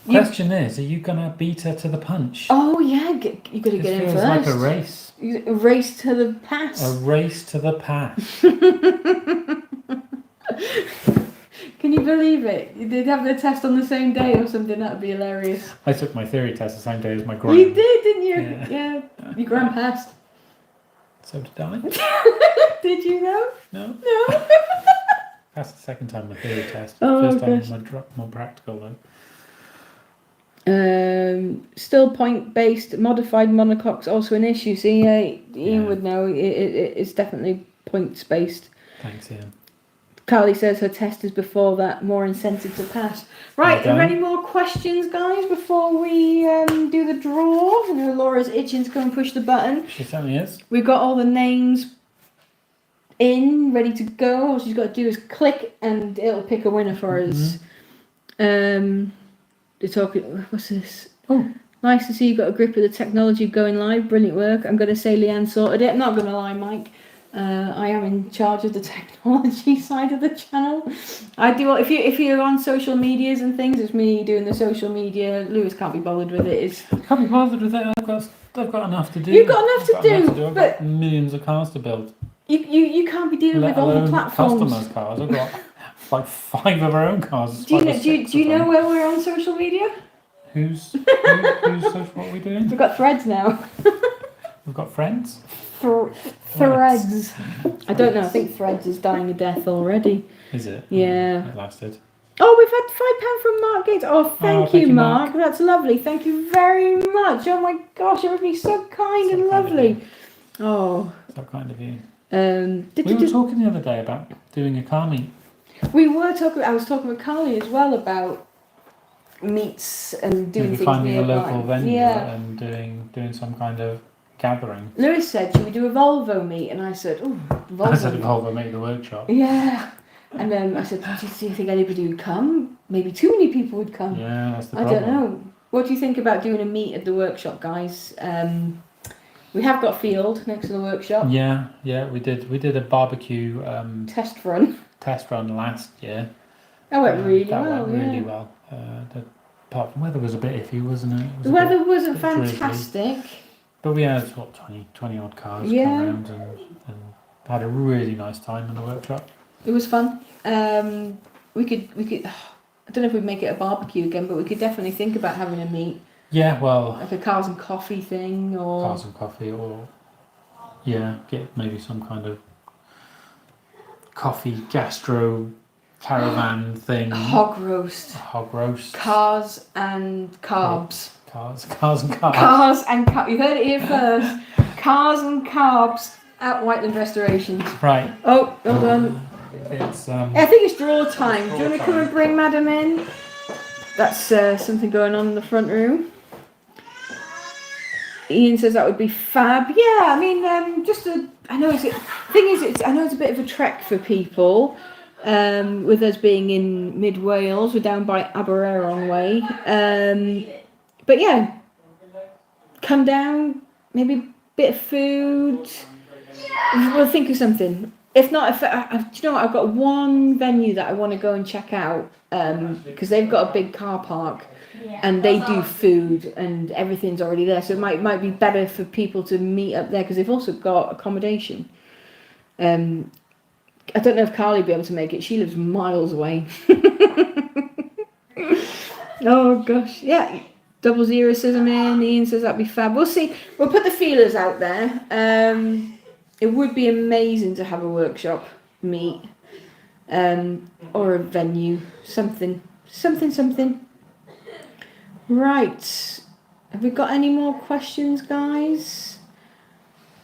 Question is, are you gonna beat her to the punch? Oh yeah, you got to get in first. It feels like a race. A race to the pass. A race to the pass. Can you believe it? They'd have their test on the same day or something. That'd be hilarious. I took my theory test the same day as my gran. You did, didn't you? Yeah. Your gran passed. So did I. Did you know? No. That's the second time my theory test. Oh, First time more practical though. Still point-based, modified monocoque's also an issue. See, Ian would know. It's definitely points-based. Thanks, Ian. Carly says her test is before that, more incentive to pass. Right, are there any more questions, guys, before we do the draw? I know Laura's itching to go and push the button. She certainly is. We've got all the names in, ready to go. All she's got to do is click and it'll pick a winner for us. They're talking, what's this? Oh, nice to see you got a grip of the technology going live. Brilliant work. I'm going to say Leanne sorted it. I'm not going to lie, Mike. I am in charge of the technology side of the channel. I do. If you're on social medias and things, it's me doing the social media. Lewis can't be bothered with it. Can't be bothered with it. I've got enough to do. You've got enough to do. I've got millions of cars to build. You can't be dealing with all the platforms. Customers' cars. I've got like 5 of our own cars. Do you know where we're on social media? Who's social? What are we doing? We've got Threads now. We've got friends. Threads. I don't know. I think Threads is dying a death already. Is it? Yeah. It lasted. Oh, we've had £5 from Mark Gates. Oh, thank you, Mark. That's lovely. Thank you very much. Oh my gosh, everybody's so kind and lovely. Oh, so kind of you. We were talking the other day about doing a car meet. We were talking. I was talking with Carly as well about meets and doing things finding nearby. a local venue and doing some kind of gathering. Lewis said, "Should we do a Volvo meet?" And I said, "Oh, Volvo." I said, "Volvo meet at the workshop." Yeah. And then I said, "Do you think anybody would come? Maybe too many people would come." Yeah, that's the problem. I don't know. What do you think about doing a meet at the workshop, guys? We have got a field next to the workshop. Yeah, we did a barbecue test run last year. That went really well. That went really well. Apart from the weather was a bit iffy, wasn't it? The weather wasn't fantastic. Drizzly. But we had 20 odd cars come around and had a really nice time in the workshop. It was fun. We could. I don't know if we'd make it a barbecue again, but we could definitely think about having a meet. Yeah, well, like a cars and coffee thing, or cars and coffee, or get maybe some kind of coffee gastro caravan thing. Hog roast. Cars and carbs. Cars and carbs. Cars and carbs. You heard it here first. Cars and carbs at Whiteland Restoration. Right. Oh, hold on. It's I think it's draw time. Do you want to come and bring Madam in? That's something going on in the front room. Ian says that would be fab. Yeah, I mean, I know it's a bit of a trek for people. With us being in mid Wales, we're down by Abererong way. But yeah, come down, maybe a bit of food. We'll think of something. If not, do you know what? I've got one venue that I want to go and check out because they've got a big car park and they do food and everything's already there. So it might be better for people to meet up there because they've also got accommodation. I don't know if Carly will be able to make it. She lives miles away. Oh gosh, yeah. 00 says I'm in. Ian says that'd be fab. We'll see. We'll put the feelers out there. It would be amazing to have a workshop meet, or a venue, something. Right. Have we got any more questions, guys?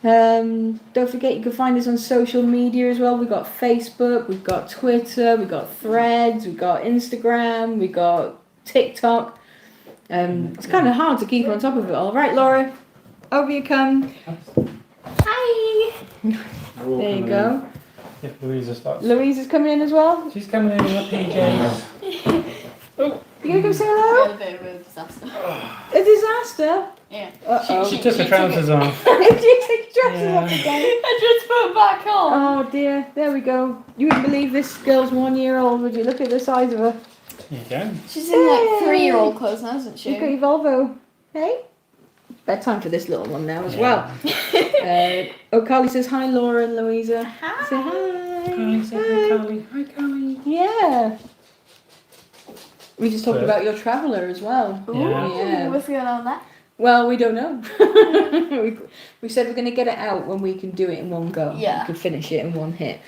Don't forget you can find us on social media as well. We've got Facebook, we've got Twitter, we've got Threads, we've got Instagram, we've got TikTok. It's kind of hard to keep on top of it all. Right, Laura, over you come. Hi. There you go. If Louisa starts. Louisa's coming in as well. She's coming in with her PJs. Oh. You gonna go say hello? A bit of a disaster. A disaster? Yeah. She took her trousers off. She took trousers off again. I just put them back on. Oh dear, there we go. You wouldn't believe this girl's 1 year old, would you? Look at the size of her. There you go. She's in like 3-year-old clothes now, isn't she? You've got your Volvo. Hey? Bedtime for this little one now as well. Carly says hi, Laura and Louisa. Hi. Say hi. Hi, say hi, Carly. Hi, Carly. Yeah. We just talked about your traveller as well. Yeah. What's going on there? Well, we don't know. we said we're going to get it out when we can do it in one go. Yeah. We can finish it in one hit.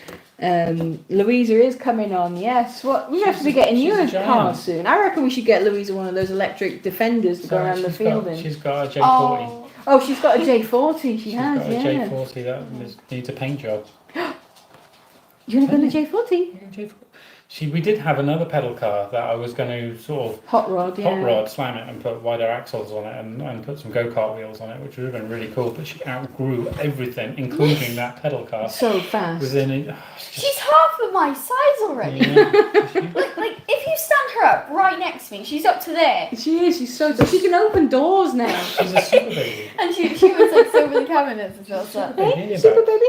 Louisa is coming on, yes. We have to be getting you a car soon. I reckon we should get Louisa one of those electric Defenders to go around the field in. She's got a J40. Oh, she's got a J40. She's got a J40 that needs a paint job. You want to go on the J40? We did have another pedal car that I was going to sort of hot rod, slam it and put wider axles on it and put some go-kart wheels on it, which would have been really cool. But she outgrew everything, including that pedal car. So fast. She's half of my size already. Yeah. like if you stand her up right next to me, she's up to there. She is. She's so. She can open doors now. She's a super baby. And she was like over the cabinets and stuff. So. Hey, super baby.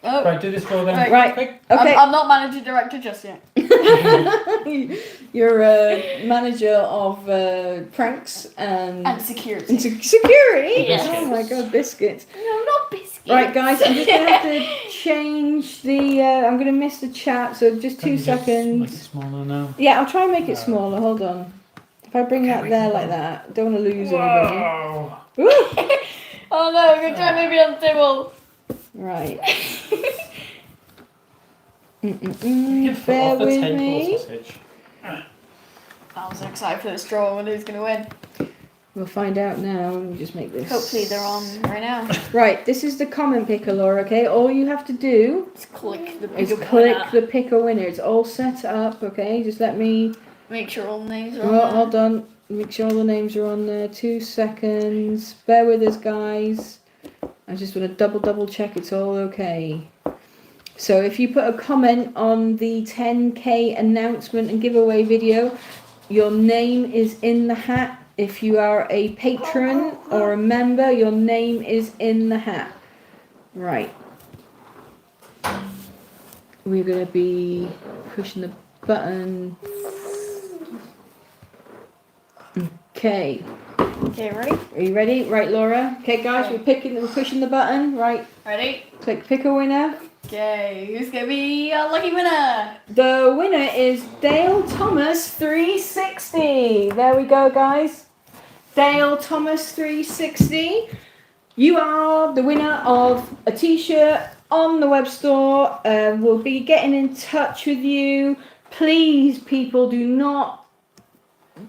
Oh. Right, do this for them. Right. Okay. I'm not managing director just yet. You're a manager of pranks and security. Security? Yes. Oh my god, biscuits. No, not biscuits. Right, guys, I'm just going to have to change the... I'm going to miss the chat, so just 2 seconds. Make it smaller now. Yeah, I'll try and make it smaller. Hold on. If I bring that there like that, don't want to lose anybody. Oh no, we're going to try maybe on the table. Right. Bear with me. I was excited for this draw and who's going to win. We'll find out now. Let me just make this. Hopefully they're on right now. Right, this is the comment picker, Laura, okay? All you have to do Just click the is pick click the pick a winner. It's all set up, okay? Just let me... Make sure all the names are on Oh, there. hold on. Make sure all the names are on there. 2 seconds. Bear with us, guys. I just want to double check it's all okay. So if you put a comment on the 10k announcement and giveaway video, your name is in the hat. If you are a patron or a member, your name is in the hat. Right. We're going to be pushing the button. Okay. Okay, ready? Are you ready? Right, Laura. Okay, guys, we're pushing the button. Right. Ready? Click pick a winner. Okay, who's going to be our lucky winner? The winner is Dale Thomas 360. There we go, guys. Dale Thomas 360. You are the winner of a t-shirt on the web store. We'll be getting in touch with you. Please, people, do not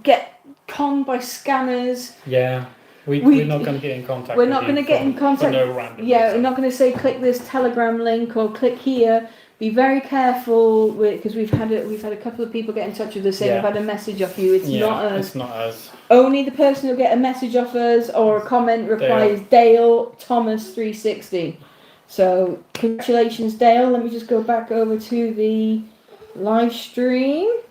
get conned by scammers. Yeah. We're not going to get in contact. We're not going to get in contact. For no random Yeah, reason. we're not going to say click this Telegram link or click here. Be very careful because we've had a couple of people get in touch with us saying Yeah. we've had a message off you. It's not us. It's not us. Only the person who'll get a message off us or a comment reply is Dale Thomas 360. So congratulations, Dale. Let me just go back over to the live stream.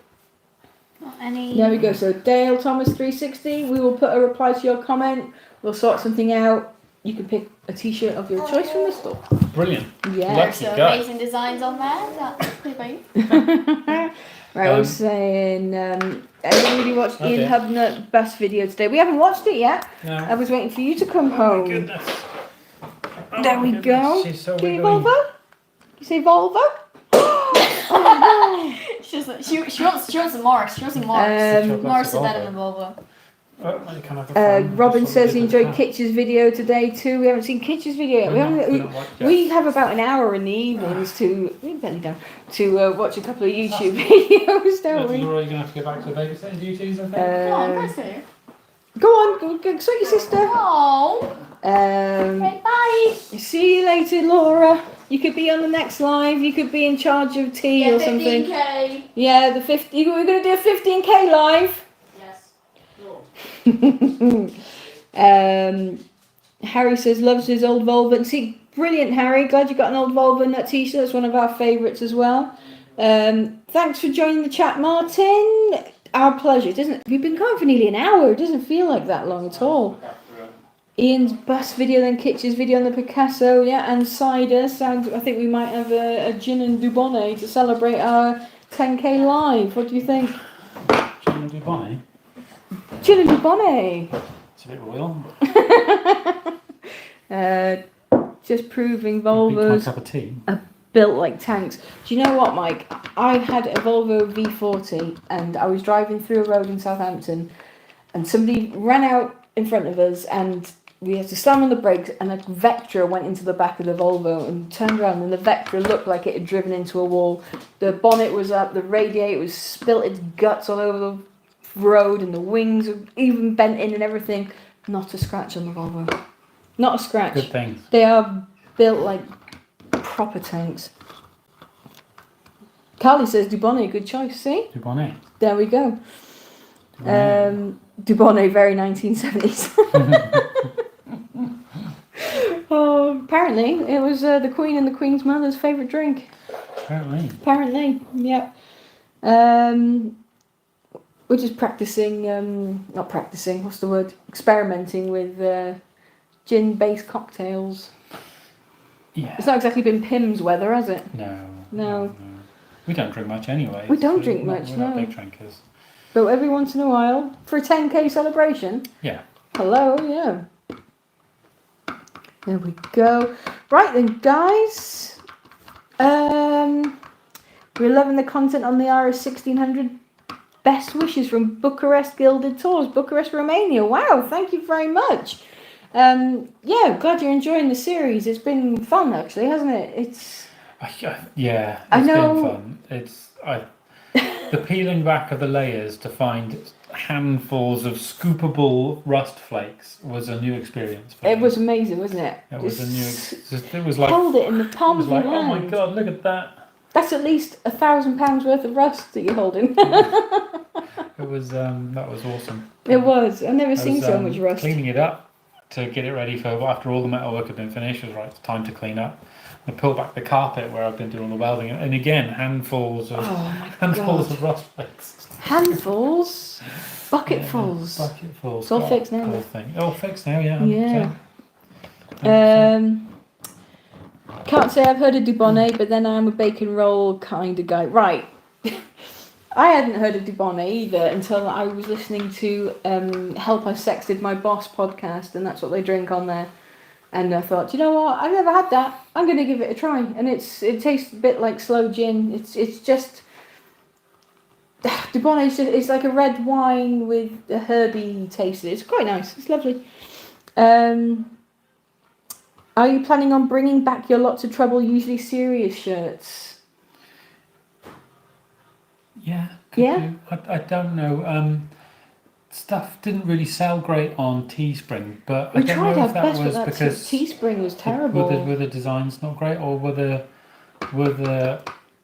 Not any. There we go. So Dale Thomas 360. We will put a reply to your comment. We'll sort something out. You can pick a t-shirt of your choice from the store. Brilliant. Yeah. There's Lucky some guy. amazing designs on there. That's pretty big. Right, I was saying, everybody watched Oh Ian dear. Hubnut bus video today. We haven't watched it yet. No. I was waiting for you to come Oh home. my goodness. Oh There my we goodness. go. She's so Can you wiggly. Volvo? You say Volvo? She wants a Morris. She wants a Morris. Morris is better than Volvo. Oh, you can have a phone. Robin That's says what he we did enjoyed with Kitch's video today too. We haven't seen Kitch's video yet. We have about an hour in the evenings to watch a couple of YouTube videos, don't we? You're going to have to go back to the babysitting duties, I think. Come on, press it. Go on, go sort your sister. Oh. Okay, bye. See you later, Laura. You could be on the next live. You could be in charge of tea or something. 15k. Yeah, the 50. We're going to do a 15k live. Yes. Harry says loves his old Volvo. And see, brilliant, Harry. Glad you got an old Volvo in that t-shirt. It's one of our favourites as well. Thanks for joining the chat, Martin. Our pleasure. We've been going for nearly an hour. It doesn't feel like that long at all. Ian's bus video, then Kitch's video on the Picasso, yeah, and cider. I think we might have a gin and Dubonnet to celebrate our 10k live. What do you think? Gin and Dubai. Gin and Dubonnet. It's a bit royal. Just proving Big my Volvos cup of tea. are built like tanks. Do you know what, Mike? I had a Volvo V40 and I was driving through a road in Southampton and somebody ran out in front of us and we had to slam on the brakes and a Vectra went into the back of the Volvo and turned around and the Vectra looked like it had driven into a wall. The bonnet was up, the radiator was spilt its guts all over the road and the wings were even bent in and everything. Not a scratch on the Volvo. Not a scratch. Good things. They are built like proper tanks. Carly says Dubonnet, good choice, see? Dubonnet. There we go. Dubonnet, very 1970s. Oh, apparently it was the Queen and the Queen's mother's favourite drink. Apparently. Yeah. We're just practicing, not practicing, what's the word? Experimenting with gin-based cocktails. Yeah. It's not exactly been Pim's weather, has it? No. We don't drink much anyway. We don't so drink we're much, not no. big drinkers. But every once in a while, for a 10k celebration. Yeah. Hello, yeah. There we go. Right then, guys. We're loving the content on the RS 1600. Best wishes from Bucharest Gilded Tours, Bucharest, Romania. Wow, thank you very much. Yeah, glad you're enjoying the series. It's been fun, actually, hasn't it? It's. Yeah. I It's know- been fun. the peeling back of the layers to find handfuls of scoopable rust flakes was a new experience for me. It was amazing, wasn't it? It was a new. It was like Held it in the palm of your oh my hand. god, look at that! That's at least £1,000 worth of rust that you're holding. It was that was awesome. It was. I've never seen so much rust. Cleaning it up to get it ready for after all the metalwork had been finished was right. It's time to clean up. I pulled back the carpet where I've been doing all the welding, and again handfuls of rust flakes. Handfuls, bucketfuls. Bucketfuls. It's all fixed now. Whole thing. Oh, fixed now. Yeah. Yeah. Can't say I've heard of Dubonnet, but then I'm a bacon roll kind of guy. Right. I hadn't heard of Dubonnet either until I was listening to Help I Sexted My Boss podcast, and that's what they drink on there. And I thought, you know what? I've never had that. I'm going to give it a try. And it tastes a bit like slow gin. It's just Dubonnet is like a red wine with a herby taste. It's quite nice. It's lovely. Are you planning on bringing back your Lots of Trouble, Usually Serious shirts? Yeah. Yeah? I don't know. Stuff didn't really sell great on Teespring, but We I don't tried know our if that best, was but because Teespring was terrible. Were the designs not great, or were the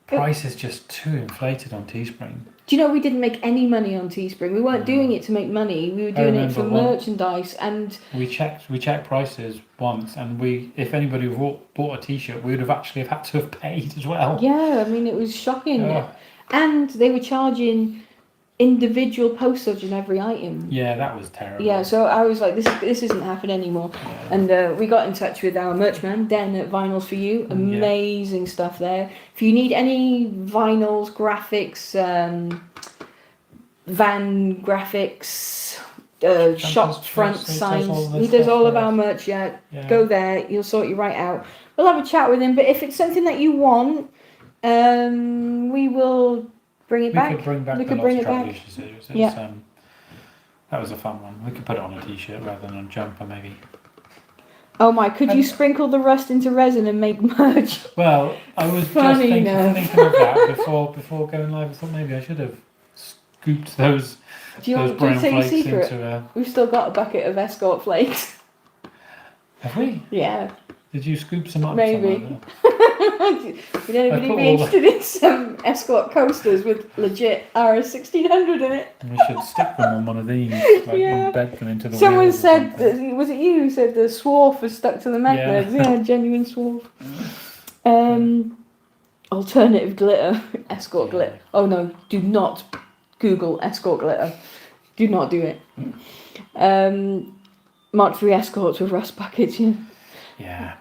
prices just too inflated on Teespring? Do you know we didn't make any money on Teespring? We weren't doing it to make money. We were doing it for merchandise, and we checked prices once, and if anybody bought a T-shirt, we would have actually had to have paid as well. Yeah, I mean it was shocking, and they were charging individual postage on every item. Yeah, that was terrible. Yeah, so I was like, this isn't happening anymore. Yeah. And we got in touch with our merch man, Den at Vinyls For You. Amazing stuff there. If you need any vinyls, graphics, van graphics, shop front signs, he does all of our merch. Yeah, go there, he'll sort you right out. We'll have a chat with him, but if it's something that you want, we will bring it back. We could bring it back. That was a fun one. We could put it on a T-shirt rather than a jumper, maybe. Oh my! Could you sprinkle the rust into resin and make merch? Well, I was just thinking of that before going live. I thought maybe I should have scooped those brown flakes into. We've still got a bucket of Escort flakes. Have we? Yeah. Did you scoop some up? Maybe. Would anybody be interested in some Escort coasters with legit RS1600 in it? We should stick them on one of these, embed them into the Someone said, was it you who said the swarf was stuck to the magnets? Yeah, genuine swarf. Alternative glitter, Escort glitter. Oh no, do not Google Escort glitter. Do not do it. Mark III Escorts with rust buckets, Yeah.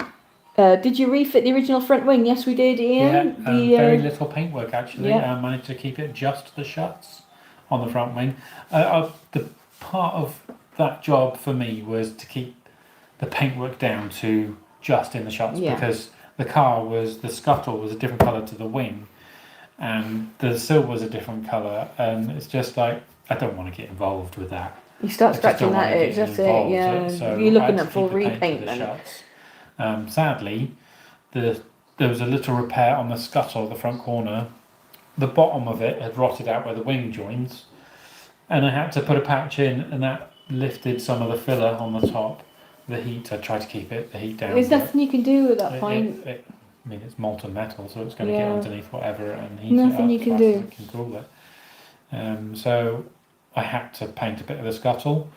Did you refit the original front wing? Yes, we did, Ian. Yeah, very little paintwork actually. I managed to keep it just the shuts on the front wing. The part of that job for me was to keep the paintwork down to just in the shuts because the scuttle was a different colour to the wing, and the sill was a different colour, and it's just like I don't want to get involved with that. You start scratching that itch, that's it. Yeah, so you're looking at full repaint then. Sadly, there was a little repair on the scuttle, the front corner. The bottom of it had rotted out where the wing joins, and I had to put a patch in, and that lifted some of the filler on the top. The heat, I tried to keep the heat down. There's nothing you can do at that point. I mean, it's molten metal, so it's going to get underneath whatever and heat nothing it up you can do. It can cool it. So I had to paint a bit of the scuttle.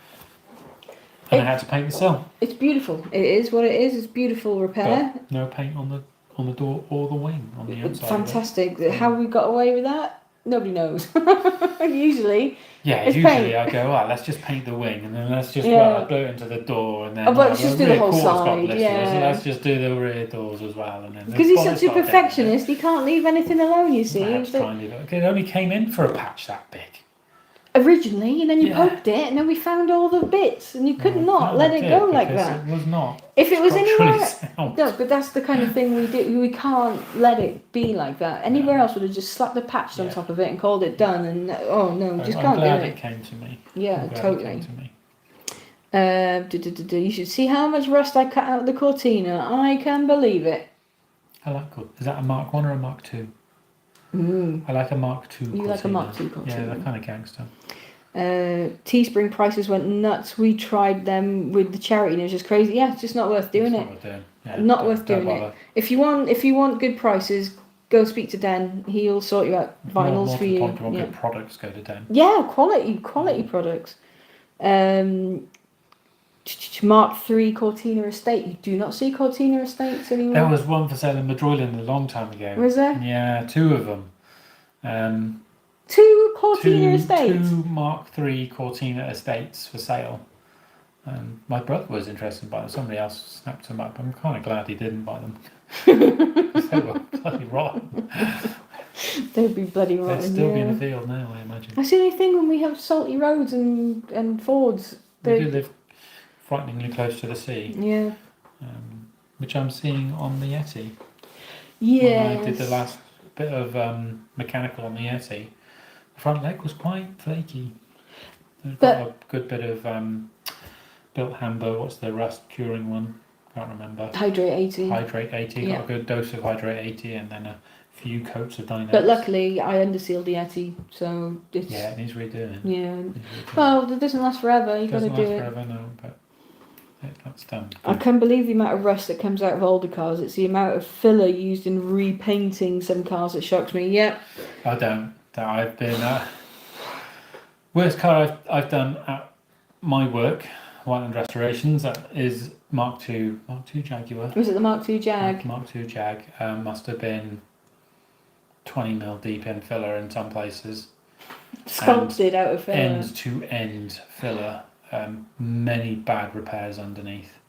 And I had to paint the sill. It's beautiful. It is what it is. It's beautiful repair. But no paint on the door or the wing on the inside. Fantastic. How we got away with that? Nobody knows. Usually. Yeah, usually I go, let's just paint the wing, and then let's just blow it into the door, and then let's just do the whole side. So let's just do the rear doors as well, and then because he's such a perfectionist, he can't leave anything alone. You see, it only came in for a patch that big. Originally, and then you poked it, and then we found all the bits, and you could not let it go like that. It was not. If it was anywhere, no, but that's the kind of thing we do. We can't let it be like that. Anywhere else would have just slapped the patch on top of it and called it done. And just can't do it. I'm glad it came to me. Yeah, totally. You should see how much rust I cut out of the Cortina. I can believe it. I like it. Is that a Mark 1 or a Mark 2? I like a Mark II. You like a Mark II Cortina? Yeah, they're kind of gangster. Teespring prices went nuts. We tried them with the charity and it was just crazy. Yeah, it's just not worth doing it. Not worth doing it. If you want good prices, go speak to Den. He'll sort you out vinyls more for you. Point, you want good products, go to Den. Yeah, quality products. Mark III Cortina Estate. You do not see Cortina Estates anymore. There was one for sale in Madroyland a long time ago. Was there? Yeah, 2 of them. 2 Cortina Estates? 2 Mark III Cortina Estates for sale. My brother was interested by them. Somebody else snapped them up. I'm kind of glad he didn't buy them. They were bloody rotten. They'd be bloody rotten. They'd still be in the field now, I imagine. That's the only thing when we have salty roads and Fords. We do live frighteningly close to the sea. Yeah. Which I'm seeing on the Yeti. Yeah. When I did the last bit of mechanical on the Yeti, the front leg was quite flaky. It's got a good bit of built Hambo. What's the rust curing one? Can't remember. Hydrate 80. Hydrate 80. Yeah. Got a good dose of Hydrate 80 and then a few coats of Dynex. But luckily, I undersealed the Yeti, so it's... Yeah, it needs redoing. Yeah. Well, it doesn't last forever. You've got to do it. Doesn't last forever, no, but that's done. Good. I can't believe the amount of rust that comes out of older cars. It's the amount of filler used in repainting some cars that shocks me. Yep. I don't. I've been... worst car I've done at my work, Whiteland Restorations, that is Mark II Jaguar. Was it the Mark II Jag? Mark II Jag. Must have been 20mm deep in filler in some places. Sculpted out of filler. End to end filler. Many bad repairs underneath.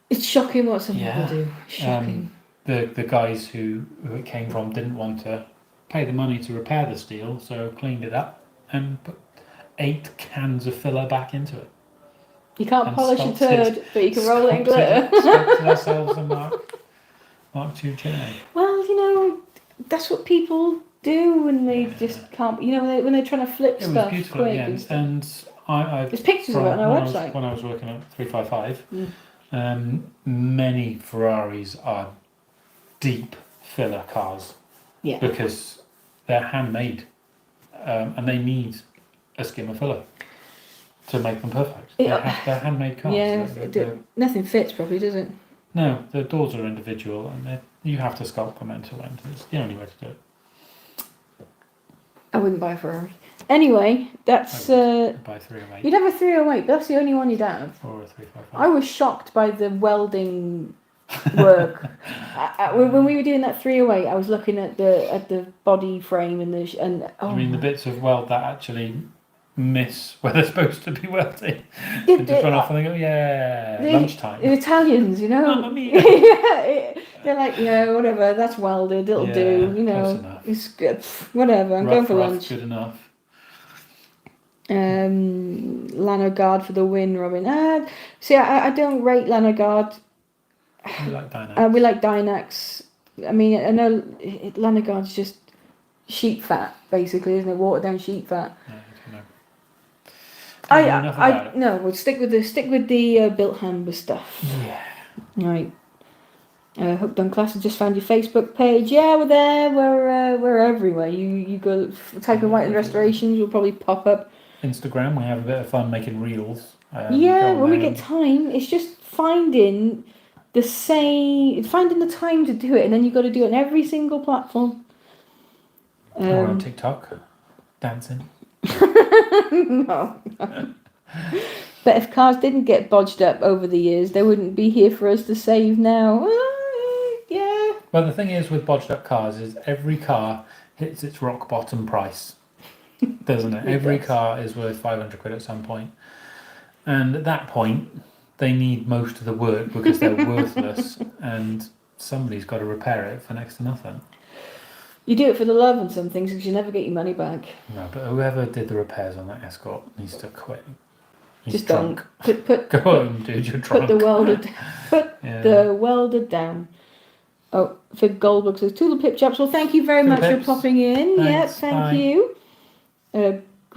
It's shocking what some people do. Shocking. The guys who it came from didn't want to pay the money to repair the steel, so cleaned it up and put 8 cans of filler back into it. You can't polish a turd, but you can roll it in glitter. Sculpted ourselves a Mark II Jag. Well, that's what people do when they just can't. When they're trying to flip stuff. It was beautiful quick at the end, and there's pictures of it on our website. When I was working at 355, many Ferraris are deep filler cars. Yeah. Because they're handmade, and they need a skim of filler to make them perfect. They're handmade cars. Yeah, nothing fits properly, does it? No, the doors are individual, and you have to sculpt them end to end. It's the only way to do it. I wouldn't buy a Ferrari. Anyway, that's... I'd buy a 308. You'd have a 308, but that's the only one you'd have. Or a 355. I was shocked by the welding work. When we were doing that 308, I was looking at the body frame and you mean the bits of weld that actually miss where they're supposed to be welding? Yeah, and just run off and they go, lunchtime. The Italians, Mamma mia. they're like, whatever, that's welded, it'll do, close enough. It's good, whatever, I'm going for lunch. Good enough. Lanogard for the win, Robin. See, I don't rate Lanogard. We like Dynex. We like Dynex. I mean, I know Lanogard's just sheep fat, basically, isn't it? Watered down sheep fat. We'll stick with the built Hamber stuff. Yeah. Right. Hooked on Class. I just found your Facebook page. Yeah, we're there. We're everywhere. You go type in Whiteland Restorations, you'll probably pop up. Instagram, we have a bit of fun making reels. When we get time, it's just finding the time to do it, and then you've got to do it on every single platform. Or on TikTok, dancing. No. But if cars didn't get bodged up over the years, they wouldn't be here for us to save now. Yeah. Well, the thing is with bodged up cars is every car hits its rock bottom price, doesn't it? Every car is worth 500 quid at some point. And at that point, they need most of the work because they're worthless and somebody's got to repair it for next to nothing. You do it for the love and some things because you never get your money back. No, but whoever did the repairs on that Escort needs to quit. He's just drunk. Put Go home, dude, you're drunk. Put the welder down. Oh, for Goldberg says, to the pip chaps. Well, thank you very much for popping in. Thanks, thank you.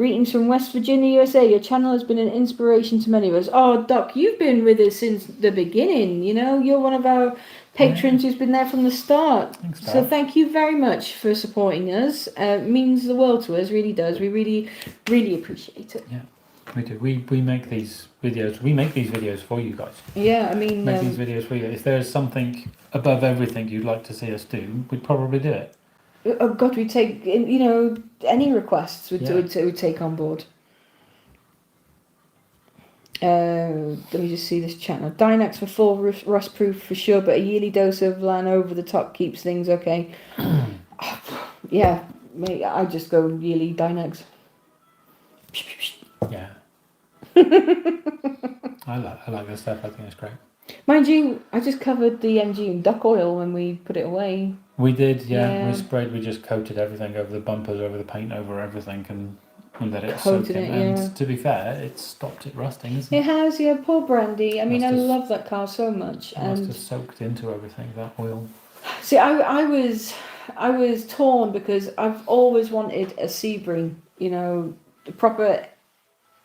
Greetings from West Virginia, USA. Your channel has been an inspiration to many of us. Oh, Doc, you've been with us since the beginning. You know, you're one of our patrons who's been there from the start. Thanks, so thank you very much for supporting us. It means the world to us, really does. We really, really appreciate it. Yeah, we do. We make these videos. We make these videos for you guys. Yeah, I mean... Make these videos for you. If there's something above everything you'd like to see us do, we'd probably do it. Oh God, we take, you know, any requests we'd take on board. Let me just see this chat now. Dynax for full rust proof for sure, but a yearly dose of LAN over the top keeps things okay. Yeah, mate, I just go yearly Dynax. Yeah. I like this stuff. I think it's great. Mind you, I just covered the MG in duck oil when we put it away. We did, yeah. We just coated everything over the bumpers, over the paint, over everything, and let it soak in. And to be fair, it's stopped it rusting, isn't it? It has, yeah. Poor Brandy. I mean, I love that car so much. It must have soaked into everything, that oil. See, I was torn because I've always wanted a Sebring, you know, the proper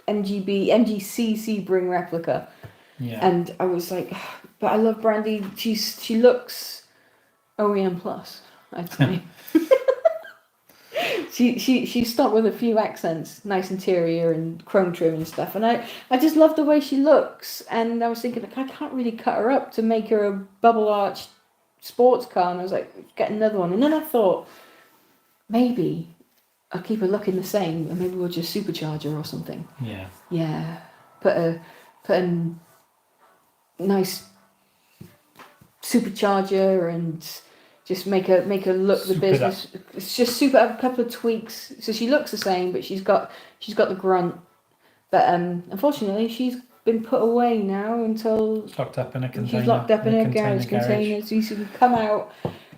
MGC Sebring replica. Yeah. And I was like, but I love Brandy. She looks OEM plus, I'd say. She's stuck with a few accents, nice interior and chrome trim and stuff. And I just love the way she looks. And I was thinking, like, I can't really cut her up to make her a bubble arch sports car. And I was like, get another one. And then I thought, maybe I'll keep her looking the same, and maybe we'll just supercharge her or something. Yeah. Yeah. Put a nice supercharger and just make her look the business. It's just super. A couple of tweaks, so she looks the same, but she's got the grunt. But unfortunately, she's been put away now until locked up in a container. She's locked up in a garage container, so you can come out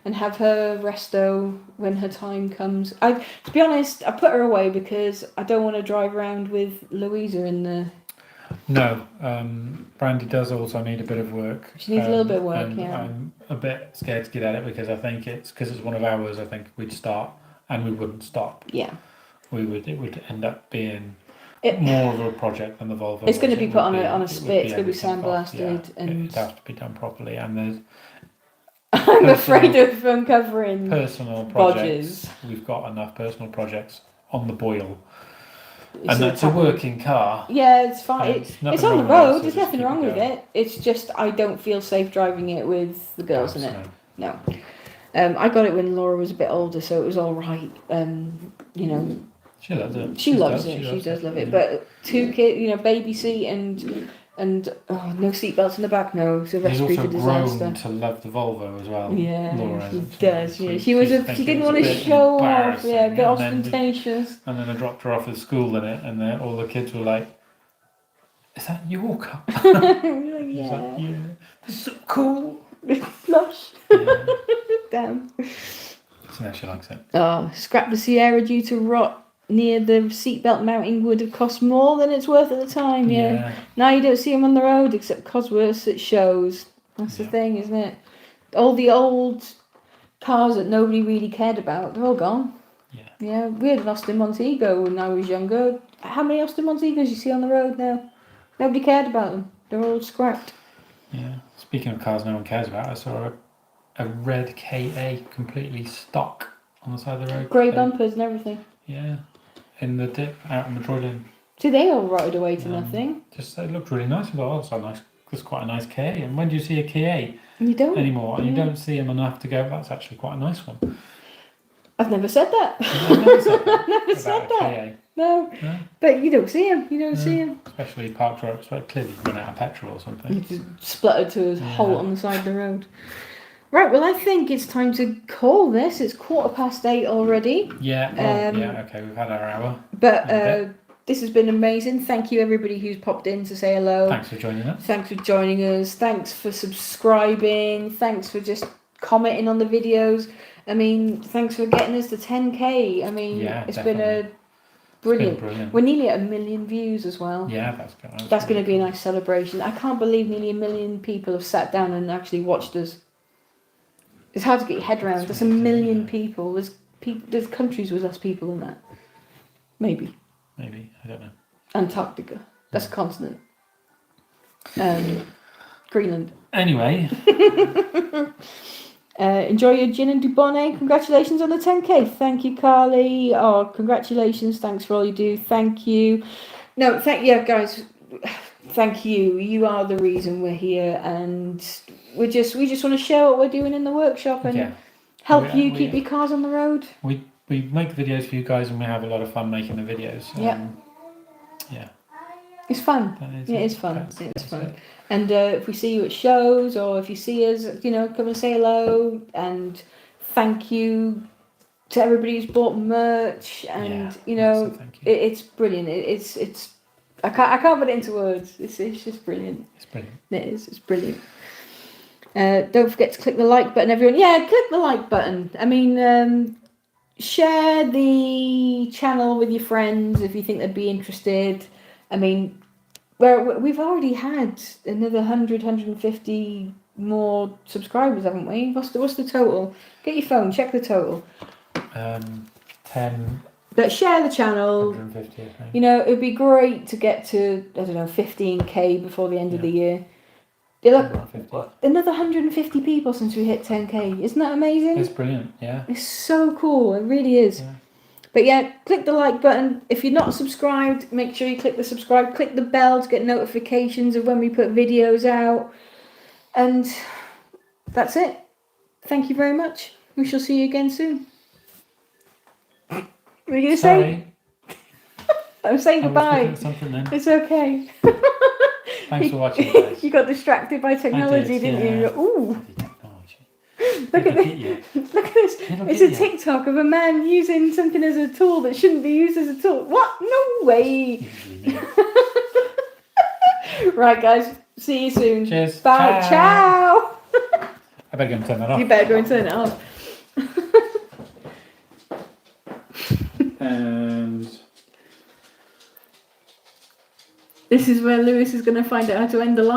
and have her resto when her time comes. To be honest, I put her away because I don't want to drive around with Louisa in the. No, Brandy does also need a bit of work. She needs a little bit of work, and yeah. I'm a bit scared to get at it because I think it's one of ours. I think we'd start and we wouldn't stop. Yeah. It would end up being more of a project than the Volvo. It's going to be put on a spit. It's going to be sandblasted, and it has to be done properly. And there's. I'm afraid of uncovering personal projects. We've got enough personal projects on the boil. And that's a working car. Yeah, it's fine. It's on the road. There's nothing wrong with it. It's just I don't feel safe driving it with the girls in it. No. I got it when Laura was a bit older, so it was all right. You know. She loves it. She loves it. She does love it. But 2 kids, you know, baby seat and no seatbelts in the back. No, it's a recipe for disaster. She's also grown to love the Volvo as well. Yeah, Laura she does. Yeah, she didn't want to show off. Yeah, a bit ostentatious. And then I dropped her off at school in it, and all the kids were like, "Is that your car?" Yeah, yeah, so cool. Flush. Yeah. Damn. So now she likes it. Oh, scrap the Sierra due to rot near the seatbelt mounting would have cost more than it's worth at the time. Yeah. Now you don't see them on the road except Cosworths at shows. That's the thing, isn't it? All the old cars that nobody really cared about, they're all gone. Yeah. Yeah. We had an Austin Montego when I was younger. How many Austin Montegos you see on the road now? Nobody cared about them. They're all scrapped. Yeah. Speaking of cars no one cares about, I saw a red KA completely stock on the side of the road. Grey bumpers and everything. Yeah. In the dip out in the Croydon. So they all rotted away to nothing. Just it looked really nice. I thought, so nice. It's quite a nice KA. And when do you see a KA? You don't anymore. And you don't see them enough to go, that's actually quite a nice one. I've never said that. I've never said that. I've never said that. KA. No. But you don't see them. You don't see them. Especially parked roads where clearly you run out of petrol or something. You just spluttered to a hole on the side of the road. Right, well, I think it's time to call this. It's 8:15 already. Yeah, okay, we've had our hour. But this has been amazing. Thank you, everybody who's popped in to say hello. Thanks for joining us. Thanks for subscribing. Thanks for just commenting on the videos. I mean, thanks for getting us to 10k. I mean, it's been a brilliant. We're nearly at 1 million views as well. Yeah, that's going to be a nice celebration. I can't believe nearly 1 million people have sat down and actually watched us. It's hard to get your head around. There's 1 million people. There's countries with less people than that. Maybe. maybe. I don't know. Antarctica. That's a continent. Greenland. Anyway, Enjoy your gin and Dubonnet. Congratulations on the 10k. Thank you, Carly. Oh, congratulations. Thanks for all you do. Thank you. No, guys. Thank you. You are the reason we're here, and we just want to share what we're doing in the workshop and help you keep your cars on the road. We make videos for you guys, and we have a lot of fun making the videos. Yeah. It's fun. It is fun. It's fun. And if we see you at shows, or if you see us, come and say hello. And thank you to everybody who's bought merch. And it's brilliant. It's I can't put it into words. It's just brilliant. It's brilliant. It is. It's brilliant. Don't forget to click the like button, everyone. Yeah, click the like button. I mean, share the channel with your friends if you think they'd be interested. I mean, we've already had another 150 more subscribers, haven't we? What's the total? Get your phone, check the total. 10. But share the channel. 150, I think. It'd be great to get to, 15k before the end of the year. Another 150 people since we hit 10k. Isn't that amazing? It's brilliant, yeah. It's so cool. It really is. Yeah. But yeah, click the like button. If you're not subscribed, make sure you click the subscribe. Click the bell to get notifications of when we put videos out. And that's it. Thank you very much. We shall see you again soon. What are you going to say? I'm saying goodbye. Something then. It's okay. Thanks for watching, guys. You got distracted by technology, didn't you? Ooh. Look at this. Look at this. It's a TikTok of a man using something as a tool that shouldn't be used as a tool. What? No way. Right, guys. See you soon. Cheers. Bye. Ciao. I better go and turn that off. You better go and turn it off. And this is where Lewis is going to find out how to end the live.